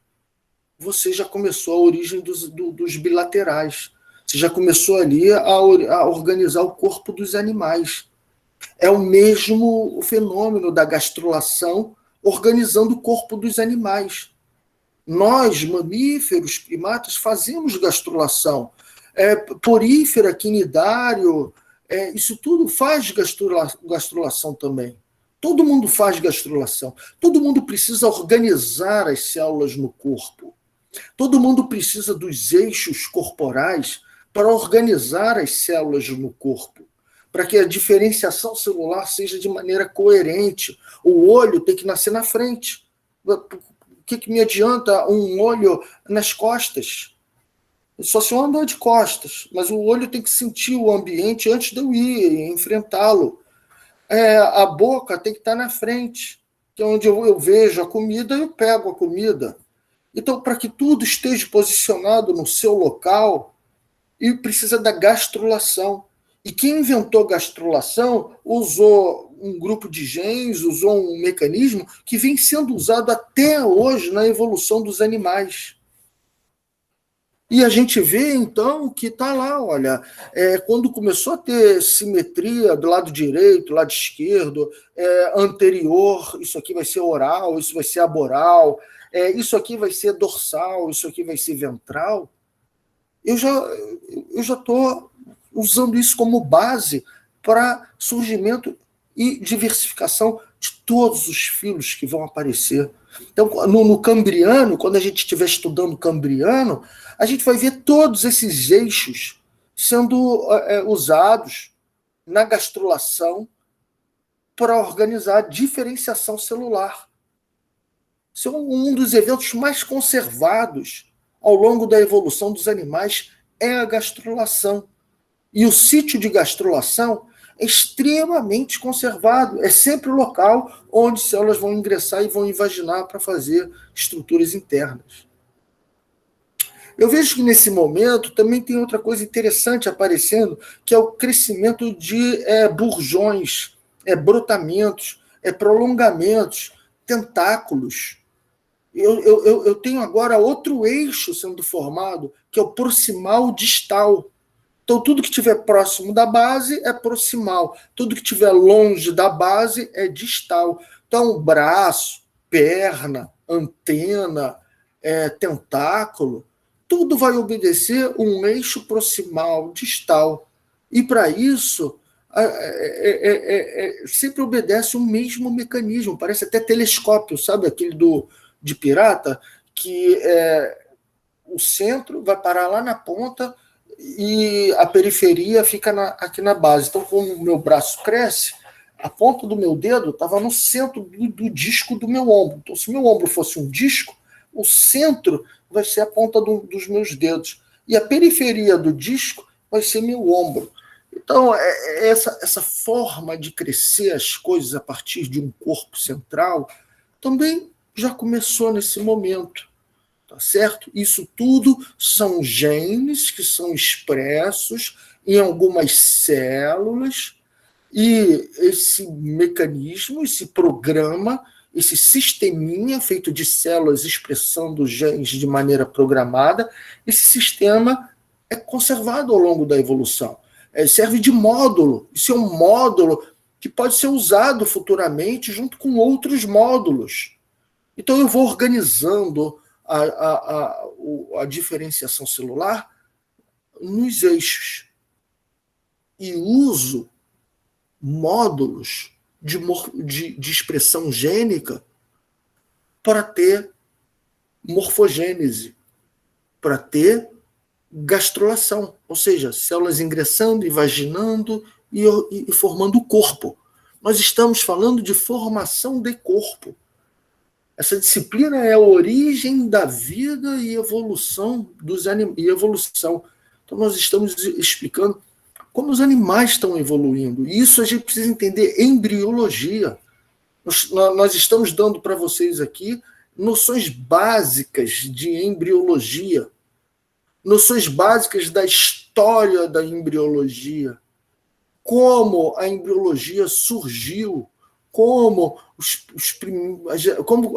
você já começou a origem dos bilaterais. Você já começou ali a organizar o corpo dos animais. É o mesmo fenômeno da gastrulação organizando o corpo dos animais. Nós, mamíferos, primatas, fazemos gastrulação. Porífera, quinidário, isso tudo faz gastrulação também. Todo mundo faz gastrulação. Todo mundo precisa organizar as células no corpo. Todo mundo precisa dos eixos corporais para organizar as células no corpo, para que a diferenciação celular seja de maneira coerente. O olho tem que nascer na frente. O que me adianta um olho nas costas? Só se eu andar de costas, mas o olho tem que sentir o ambiente antes de eu ir enfrentá-lo. A boca tem que estar na frente, que é onde eu vejo a comida e eu pego a comida. Então, para que tudo esteja posicionado no seu local, e precisa da gastrulação. E quem inventou gastrulação usou um grupo de genes, usou um mecanismo que vem sendo usado até hoje na evolução dos animais. E a gente vê, então, que está lá, olha, quando começou a ter simetria do lado direito, lado esquerdo, anterior, isso aqui vai ser oral, isso vai ser aboral, isso aqui vai ser dorsal, isso aqui vai ser ventral, eu já estou usando isso como base para surgimento e diversificação de todos os filos que vão aparecer. Então, no Cambriano, quando a gente estiver estudando Cambriano, a gente vai ver todos esses eixos sendo usados na gastrulação para organizar a diferenciação celular. Isso é um dos eventos mais conservados ao longo da evolução dos animais, é a gastrulação. E o sítio de gastrulação é extremamente conservado. É sempre o local onde células vão ingressar e vão invaginar para fazer estruturas internas. Eu vejo que nesse momento também tem outra coisa interessante aparecendo, que é o crescimento de burjões, brotamentos, prolongamentos, tentáculos. Eu tenho agora outro eixo sendo formado, que é o proximal distal. Então, tudo que estiver próximo da base é proximal. Tudo que estiver longe da base é distal. Então, braço, perna, antena, tentáculo, tudo vai obedecer um eixo proximal distal. E, para isso, sempre obedece o mesmo mecanismo. Parece até telescópio, sabe? Aquele de pirata, que o centro vai parar lá na ponta e a periferia fica aqui na base. Então, como o meu braço cresce, a ponta do meu dedo estava no centro do disco do meu ombro. Então, se meu ombro fosse um disco, o centro vai ser a ponta dos meus dedos. E a periferia do disco vai ser meu ombro. Então, essa forma de crescer as coisas a partir de um corpo central também já começou nesse momento. Tá certo? Isso tudo são genes que são expressos em algumas células, e esse mecanismo, esse programa, esse sisteminha feito de células expressando genes de maneira programada, esse sistema é conservado ao longo da evolução. Serve de módulo. Isso é um módulo que pode ser usado futuramente junto com outros módulos. Então eu vou organizando a diferenciação celular nos eixos e uso módulos de expressão gênica para ter morfogênese, para ter gastrulação, ou seja, células ingressando, invaginando e formando o corpo. Nós estamos falando de formação de corpo. Essa disciplina é a origem da vida e evolução dos animais. Então, nós estamos explicando como os animais estão evoluindo. E isso a gente precisa entender embriologia. Nós estamos dando para vocês aqui noções básicas de embriologia, noções básicas da história da embriologia, como a embriologia surgiu, como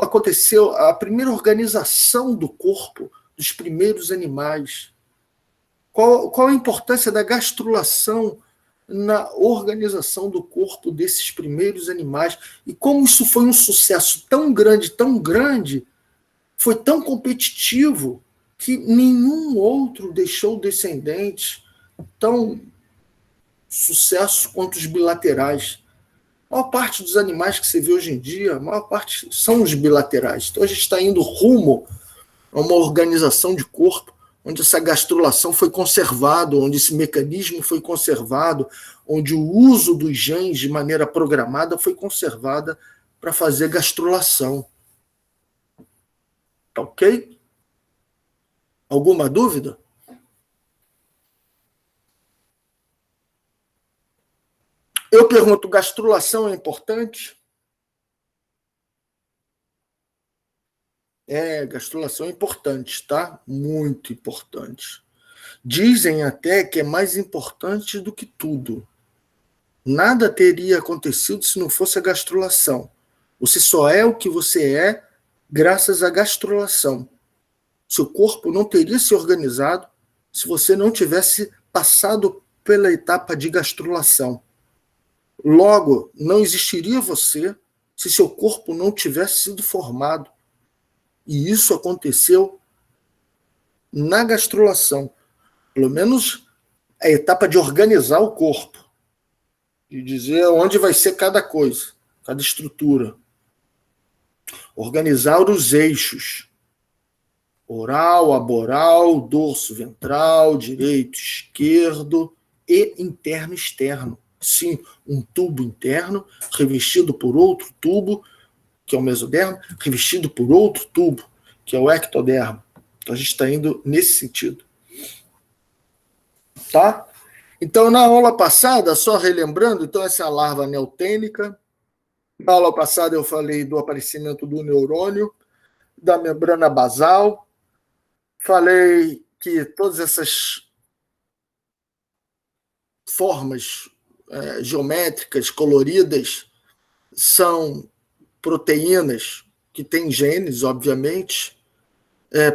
aconteceu a primeira organização do corpo dos primeiros animais. Qual a importância da gastrulação na organização do corpo desses primeiros animais e como isso foi um sucesso tão grande, foi tão competitivo que nenhum outro deixou descendentes tão sucesso quanto os bilaterais. A maior parte dos animais que você vê hoje em dia, a maior parte são os bilaterais. Então a gente está indo rumo a uma organização de corpo onde essa gastrulação foi conservada, onde esse mecanismo foi conservado, onde o uso dos genes de maneira programada foi conservada para fazer gastrulação. Tá ok? Alguma dúvida? Eu pergunto, gastrulação é importante? Gastrulação é importante, tá? Muito importante. Dizem até que é mais importante do que tudo. Nada teria acontecido se não fosse a gastrulação. Você só é o que você é graças à gastrulação. Seu corpo não teria se organizado se você não tivesse passado pela etapa de gastrulação. Logo, não existiria você se seu corpo não tivesse sido formado. E isso aconteceu na gastrulação. Pelo menos a etapa de organizar o corpo. De dizer onde vai ser cada coisa, cada estrutura. Organizar os eixos. Oral, aboral, dorso ventral, direito, esquerdo e interno, externo. Sim, um tubo interno revestido por outro tubo, que é o mesodermo, revestido por outro tubo, que é o ectodermo. Então a gente está indo nesse sentido. Tá? Então, na aula passada, só relembrando, então essa é a larva neotênica. Na aula passada eu falei do aparecimento do neurônio, da membrana basal. Falei que todas essas formas geométricas, coloridas, são proteínas que têm genes, obviamente,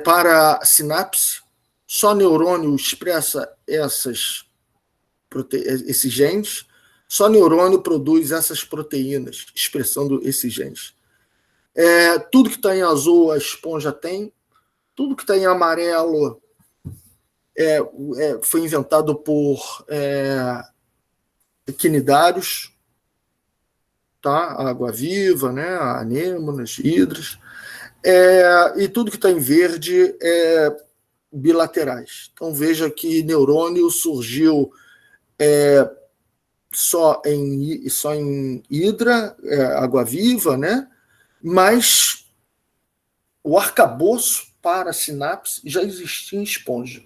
para a sinapse. Só neurônio expressa esses genes, só neurônio produz essas proteínas, expressando esses genes. Tudo que está em azul a esponja tem, tudo que está em amarelo foi inventado por equinidários, tá? Água-viva, né? Anêmonas, hidras, e tudo que está em verde é bilaterais. Então veja que neurônio surgiu só em hidra, água-viva, né? Mas o arcabouço para a sinapse já existia em esponja.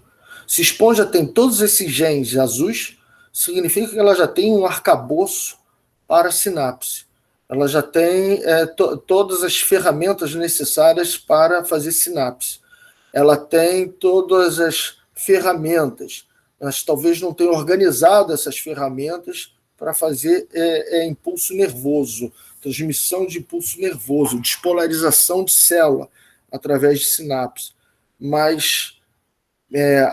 Se esponja tem todos esses genes azuis, significa que ela já tem um arcabouço para a sinapse. Ela já tem todas as ferramentas necessárias para fazer sinapse. Ela tem todas as ferramentas, mas talvez não tenha organizado essas ferramentas para fazer impulso nervoso, transmissão de impulso nervoso, despolarização de célula através de sinapse. Mas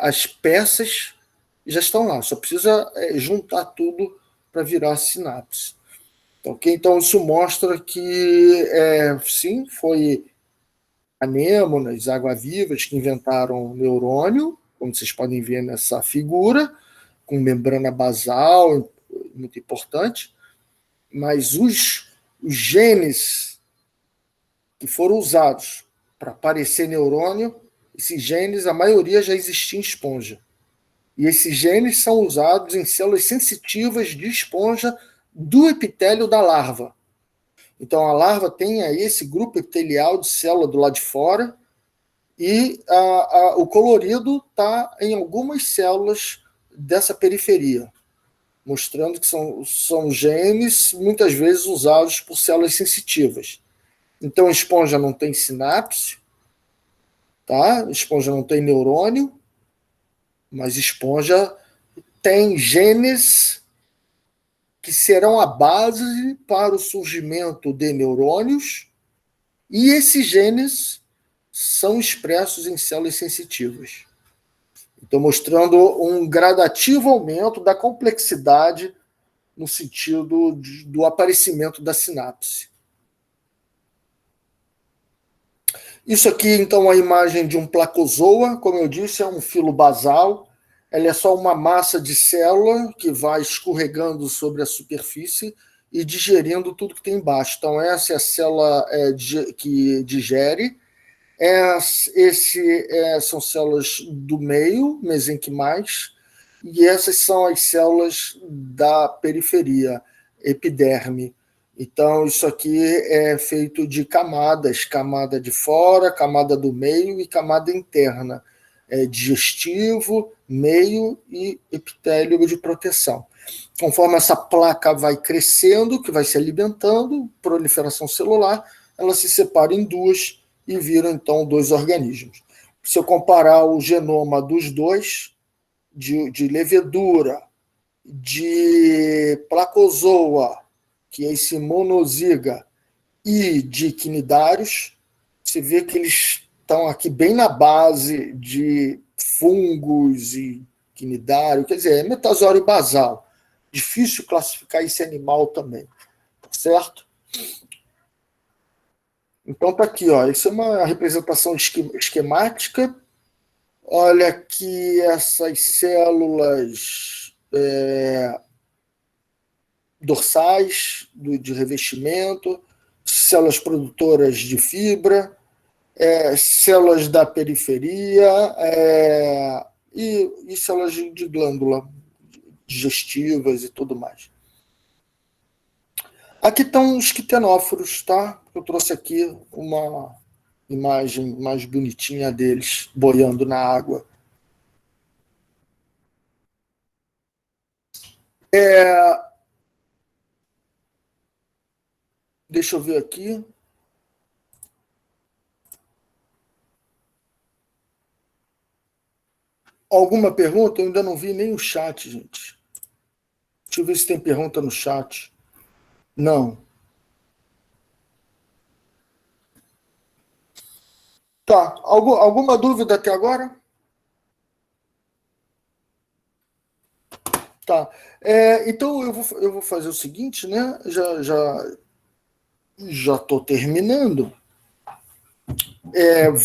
as peças já estão lá, só precisa juntar tudo para virar sinapse. Então, isso mostra que, sim, foi anêmonas, água-vivas que inventaram o neurônio, como vocês podem ver nessa figura, com membrana basal, muito importante, mas os genes que foram usados para parecer neurônio, esses genes, a maioria já existia em esponja. E esses genes são usados em células sensitivas de esponja do epitélio da larva. Então, a larva tem aí esse grupo epitelial de célula do lado de fora e o colorido está em algumas células dessa periferia, mostrando que são genes muitas vezes usados por células sensitivas. Então, a esponja não tem sinapse, tá? A esponja não tem neurônio, mas a esponja tem genes que serão a base para o surgimento de neurônios, e esses genes são expressos em células sensitivas. Então, mostrando um gradativo aumento da complexidade no sentido do aparecimento da sinapse. Isso aqui, então, é a imagem de um placozoa, como eu disse, é um filo basal. Ela é só uma massa de célula que vai escorregando sobre a superfície e digerindo tudo que tem embaixo. Então, essa é a célula que digere. São células do meio, mesenquimais, e essas são as células da periferia, epiderme. Então, isso aqui é feito de camadas, camada de fora, camada do meio e camada interna. Digestivo, meio e epitélio de proteção. Conforme essa placa vai crescendo, que vai se alimentando, proliferação celular, ela se separa em duas e viram, então, dois organismos. Se eu comparar o genoma dos dois, de levedura, de placozoa, que é esse monoziga, e de quinidários, você vê que eles estão aqui bem na base de fungos e quinidário, quer dizer, é metasório basal. Difícil classificar esse animal também, certo? Então tá aqui, ó. Isso é uma representação esquemática. Olha aqui essas células dorsais de revestimento, células produtoras de fibra, células da periferia e células de glândula digestivas e tudo mais. Aqui estão os quitenóforos, tá? Eu trouxe aqui uma imagem mais bonitinha deles boiando na água. Deixa eu ver aqui. Alguma pergunta? Eu ainda não vi nem o chat, gente. Deixa eu ver se tem pergunta no chat. Não. Tá. Alguma dúvida até agora? Tá. Então eu vou fazer o seguinte, né? Já estou terminando.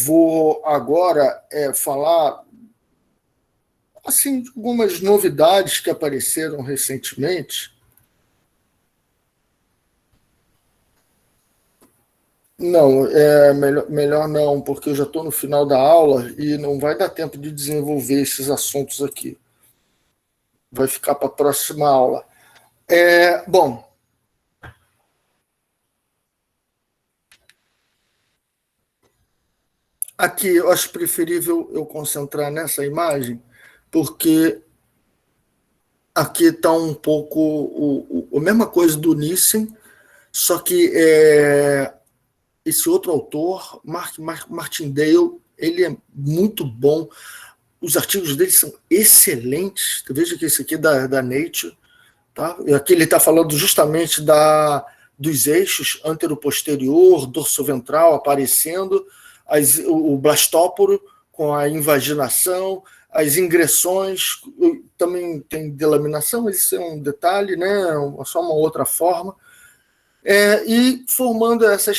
Vou agora falar assim, algumas novidades que apareceram recentemente. Não, melhor não, porque eu já estou no final da aula e não vai dar tempo de desenvolver esses assuntos aqui. Vai ficar para a próxima aula. Bom, aqui eu acho preferível eu concentrar nessa imagem, porque aqui está um pouco a mesma coisa do Nissen, só que esse outro autor, Martindale, ele é muito bom. Os artigos dele são excelentes. Veja que esse aqui é da Nature. Tá? E aqui ele está falando justamente dos eixos antero-posterior, dorso-ventral aparecendo, o blastóporo com a invaginação, as ingressões, também tem delaminação, mas isso é um detalhe, né? Só uma outra forma. E formando essa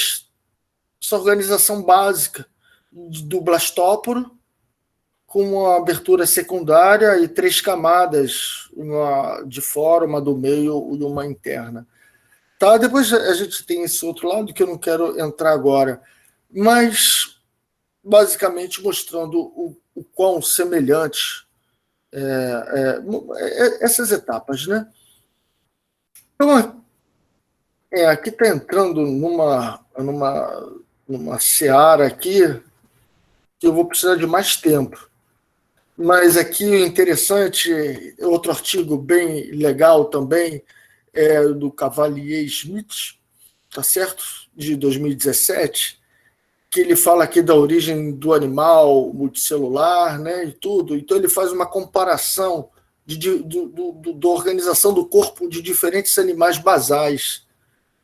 organização básica do blastóporo, com uma abertura secundária e 3 camadas, uma de fora, uma do meio e uma interna. Tá? Depois a gente tem esse outro lado que eu não quero entrar agora, mas basicamente mostrando o quão semelhantes essas etapas, né? Então, aqui está entrando numa seara aqui que eu vou precisar de mais tempo. Mas aqui o interessante, outro artigo bem legal também, é do Cavalier Smith, tá certo? De 2017, que ele fala aqui da origem do animal multicelular, né, e tudo. Então ele faz uma comparação da organização do corpo de diferentes animais basais.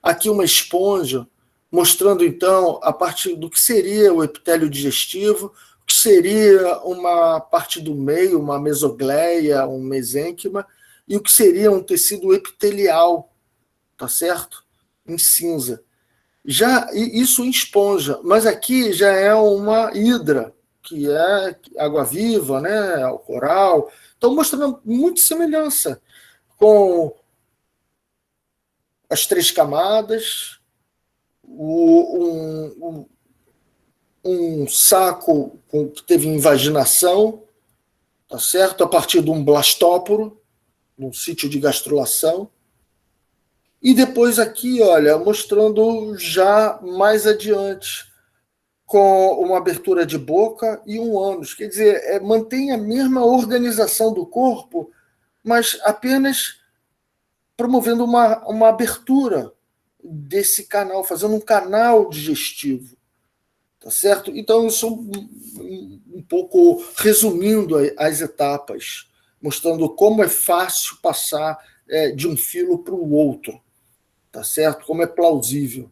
Aqui uma esponja, mostrando então a parte do que seria o epitélio digestivo, que seria uma parte do meio, uma mesogleia, um mesênquima, e o que seria um tecido epitelial, tá certo? Em cinza. Já isso em esponja, mas aqui já é uma hidra, que é água-viva, né? O coral. Então, mostrando muita semelhança com as 3 camadas, um saco que teve invaginação, tá certo? A partir de um blastóporo, num sítio de gastrulação. E depois aqui, olha, mostrando já mais adiante, com uma abertura de boca e um ânus. Quer dizer, mantém a mesma organização do corpo, mas apenas promovendo uma abertura desse canal, fazendo um canal digestivo. Tá certo? Então, isso um pouco resumindo as etapas, mostrando como é fácil passar de um filo para o outro, tá certo? Como é plausível.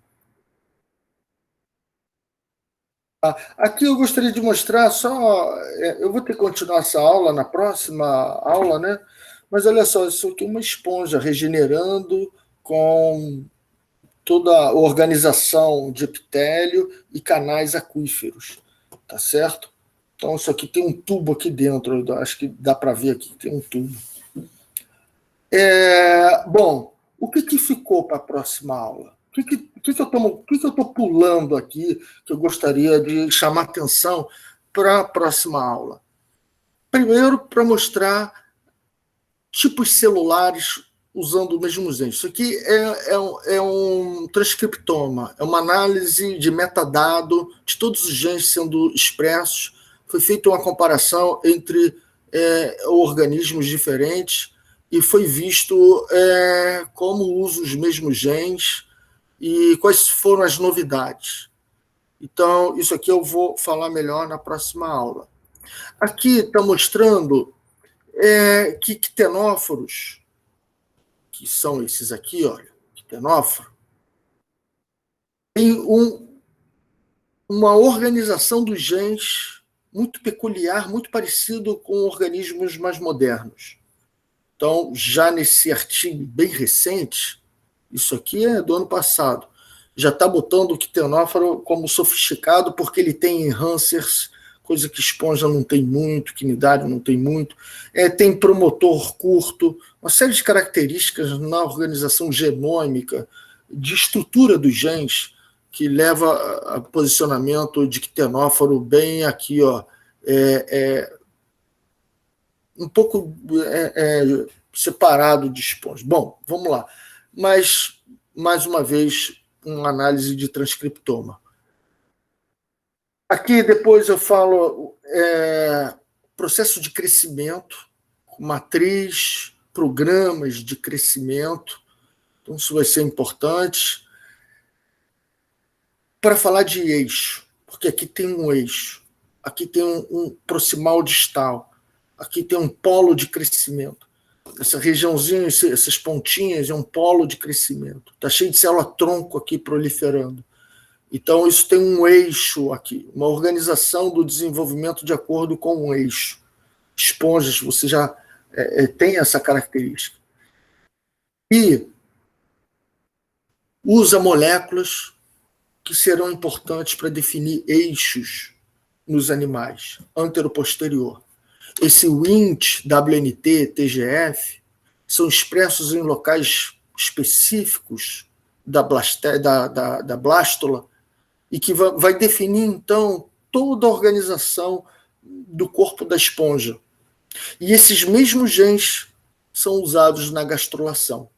Aqui eu gostaria de mostrar só, eu vou ter que continuar essa aula na próxima aula, né? Mas olha só, isso aqui é uma esponja regenerando com toda a organização de epitélio e canais aquíferos, tá certo? Então, isso aqui tem um tubo aqui dentro, acho que dá para ver aqui que tem um tubo. Bom, o que ficou para a próxima aula? O que eu estou pulando aqui que eu gostaria de chamar atenção para a próxima aula? Primeiro, para mostrar tipos celulares usando o mesmo gene. Isso aqui é um transcriptoma, é uma análise de metadado de todos os genes sendo expressos. Foi feita uma comparação entre organismos diferentes e foi visto como usa os mesmos genes e quais foram as novidades. Então, isso aqui eu vou falar melhor na próxima aula. Aqui está mostrando que quitenóforos, que são esses aqui, olha, quitenóforo, tem uma organização dos genes muito peculiar, muito parecido com organismos mais modernos. Então, já nesse artigo bem recente, isso aqui é do ano passado, já está botando o quitenóforo como sofisticado porque ele tem enhancers coisa que esponja não tem muito, que cnidário não tem muito. Tem promotor curto, uma série de características na organização genômica, de estrutura dos genes, que leva a posicionamento de quitenóforo bem aqui, ó, um pouco separado de esponja. Bom, vamos lá. Mas, mais uma vez, uma análise de transcriptoma. Aqui depois eu falo processo de crescimento, matriz, programas de crescimento. Então, isso vai ser importante. Para falar de eixo, porque aqui tem um eixo, aqui tem um proximal distal, aqui tem um polo de crescimento. Essa regiãozinha, essas pontinhas, é um polo de crescimento. Está cheio de célula-tronco aqui proliferando. Então, isso tem um eixo aqui, uma organização do desenvolvimento de acordo com um eixo. Esponjas, você já tem essa característica. E usa moléculas que serão importantes para definir eixos nos animais, antero-posterior. Esse WNT, WNT, TGF, são expressos em locais específicos da blástula e que vai definir, então, toda a organização do corpo da esponja. E esses mesmos genes são usados na gastrulação.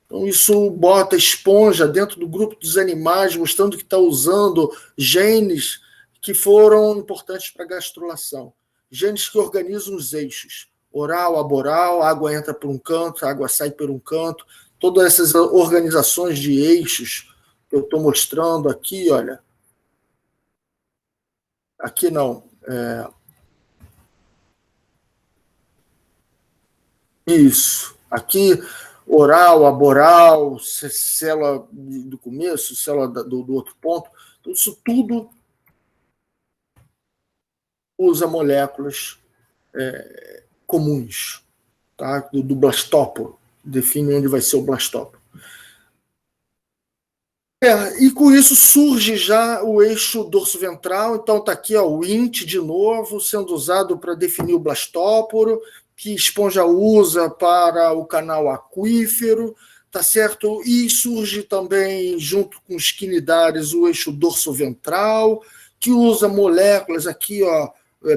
Então, isso bota a esponja dentro do grupo dos animais, mostrando que está usando genes que foram importantes para a gastrulação. Genes que organizam os eixos. Oral, aboral, a água entra por um canto, a água sai por um canto. Todas essas organizações de eixos que eu estou mostrando aqui, olha. Aqui não. Isso. Aqui, oral, aboral, célula do começo, célula do outro ponto. Então, isso tudo usa moléculas comuns, tá? do blastóporo. Define onde vai ser o blastóporo. E com isso surge já o eixo dorso-ventral. Então está aqui ó, o INT de novo, sendo usado para definir o blastóporo, que esponja usa para o canal aquífero, tá certo? E surge também, junto com os quinidários, o eixo dorso-ventral, que usa moléculas aqui, ó,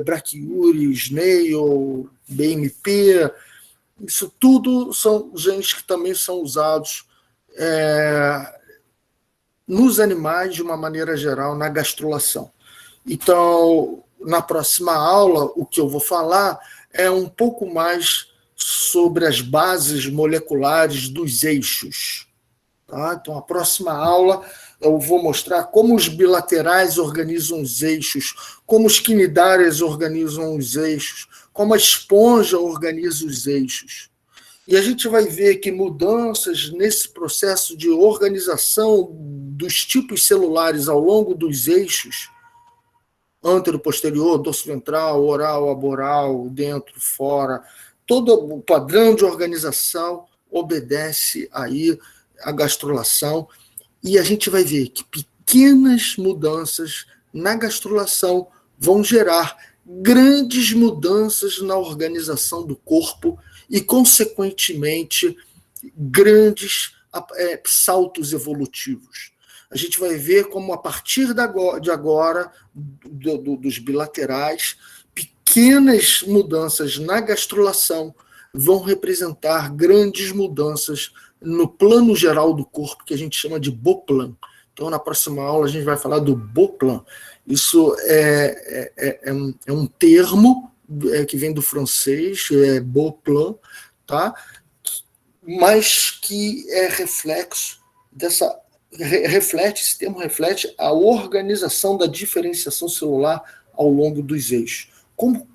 Brachyury, Snail, BMP. Isso tudo são genes que também são usados nos animais, de uma maneira geral, na gastrulação. Então, na próxima aula, o que eu vou falar é um pouco mais sobre as bases moleculares dos eixos. Tá? Então, a próxima aula eu vou mostrar como os bilaterais organizam os eixos, como os quinidários organizam os eixos, como a esponja organiza os eixos. E a gente vai ver que mudanças nesse processo de organização dos tipos celulares ao longo dos eixos, antero-posterior, dorso-ventral, oral, aboral, dentro, fora, todo o padrão de organização obedece aí à gastrulação, e a gente vai ver que pequenas mudanças na gastrulação vão gerar grandes mudanças na organização do corpo e, consequentemente, grandes saltos evolutivos. A gente vai ver como, a partir de agora, dos bilaterais, pequenas mudanças na gastrulação vão representar grandes mudanças no plano geral do corpo, que a gente chama de Beauplan. Então, na próxima aula, a gente vai falar do Beauplan. Isso é um termo que vem do francês, Beauplan, tá? Mas que é reflexo dessa... esse termo reflete a organização da diferenciação celular ao longo dos eixos. Como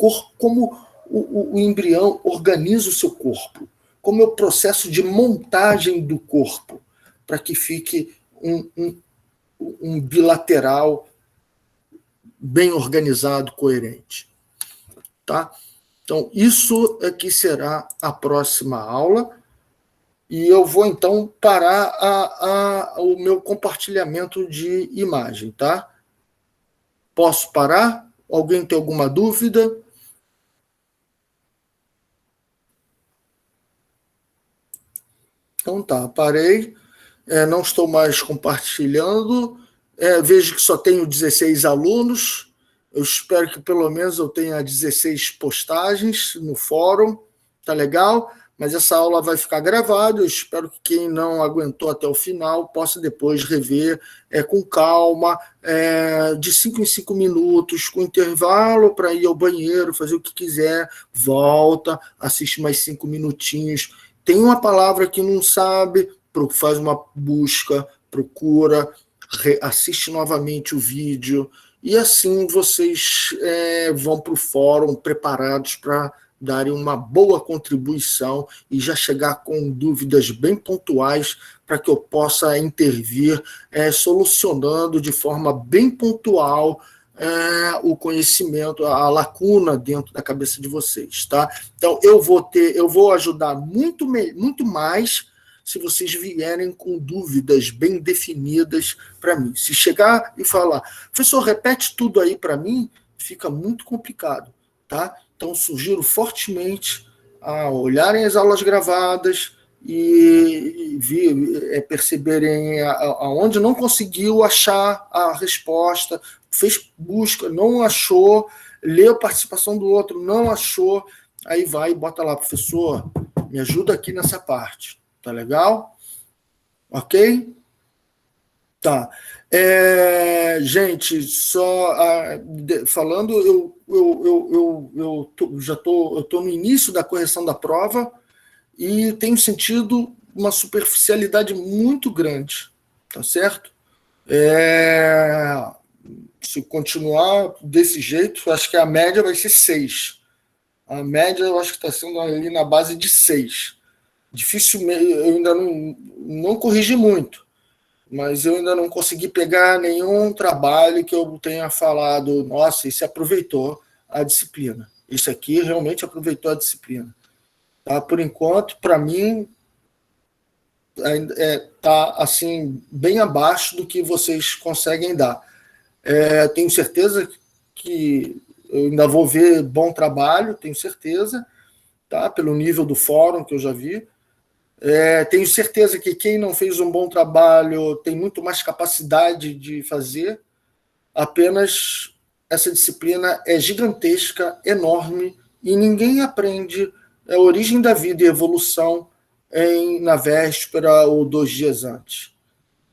o embrião organiza o seu corpo, como é o processo de montagem do corpo, para que fique um bilateral bem organizado, coerente. Tá? Então, isso é que será a próxima aula. E eu vou, então, parar o meu compartilhamento de imagem, tá? Posso parar? Alguém tem alguma dúvida? Então tá, parei. Não estou mais compartilhando. Vejo que só tenho 16 alunos. Eu espero que pelo menos eu tenha 16 postagens no fórum. Tá legal? Mas essa aula vai ficar gravada. Eu espero que quem não aguentou até o final possa depois rever com calma, de 5 em 5 minutos, com intervalo para ir ao banheiro, fazer o que quiser, volta, assiste mais 5 minutinhos. Tem uma palavra que não sabe, faz uma busca, procura, assiste novamente o vídeo, e assim vocês vão para o fórum preparados para darem uma boa contribuição e já chegar com dúvidas bem pontuais para que eu possa intervir, solucionando de forma bem pontual o conhecimento, a lacuna dentro da cabeça de vocês, tá? Então eu vou ajudar muito mais se vocês vierem com dúvidas bem definidas para mim. Se chegar e falar, professor, repete tudo aí para mim, fica muito complicado, tá? Então sugiro fortemente a olharem as aulas gravadas e perceberem aonde não conseguiu achar a resposta, fez busca, não achou, leu a participação do outro, não achou, aí vai e bota lá, professor, me ajuda aqui nessa parte, tá legal? Ok? Tá. Gente, só falando, eu estou no início da correção da prova e tenho sentido uma superficialidade muito grande, tá certo? Se continuar desse jeito, acho que a média vai ser 6. A média eu acho que está sendo ali na base de 6. Dificilmente, eu ainda não corrigi muito, mas eu ainda não consegui pegar nenhum trabalho que eu tenha falado, nossa, esse aproveitou a disciplina. Esse aqui realmente aproveitou a disciplina. Tá? Por enquanto, para mim, está assim, bem abaixo do que vocês conseguem dar. Tenho certeza que eu ainda vou ver bom trabalho, tenho certeza, tá? Pelo nível do fórum que eu já vi. Tenho certeza que quem não fez um bom trabalho tem muito mais capacidade de fazer, apenas essa disciplina é gigantesca, enorme, e ninguém aprende a origem da vida e evolução na véspera ou 2 dias antes.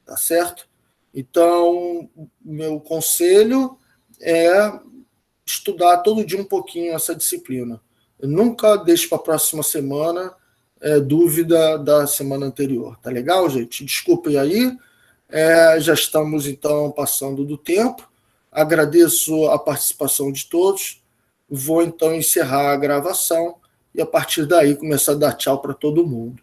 Tá certo? Então, meu conselho é estudar todo dia um pouquinho essa disciplina. Eu nunca deixo para a próxima semana dúvida da semana anterior. Tá legal, gente? Desculpem aí. Já estamos, então, passando do tempo. Agradeço a participação de todos. Vou, então, encerrar a gravação e, a partir daí, começar a dar tchau para todo mundo.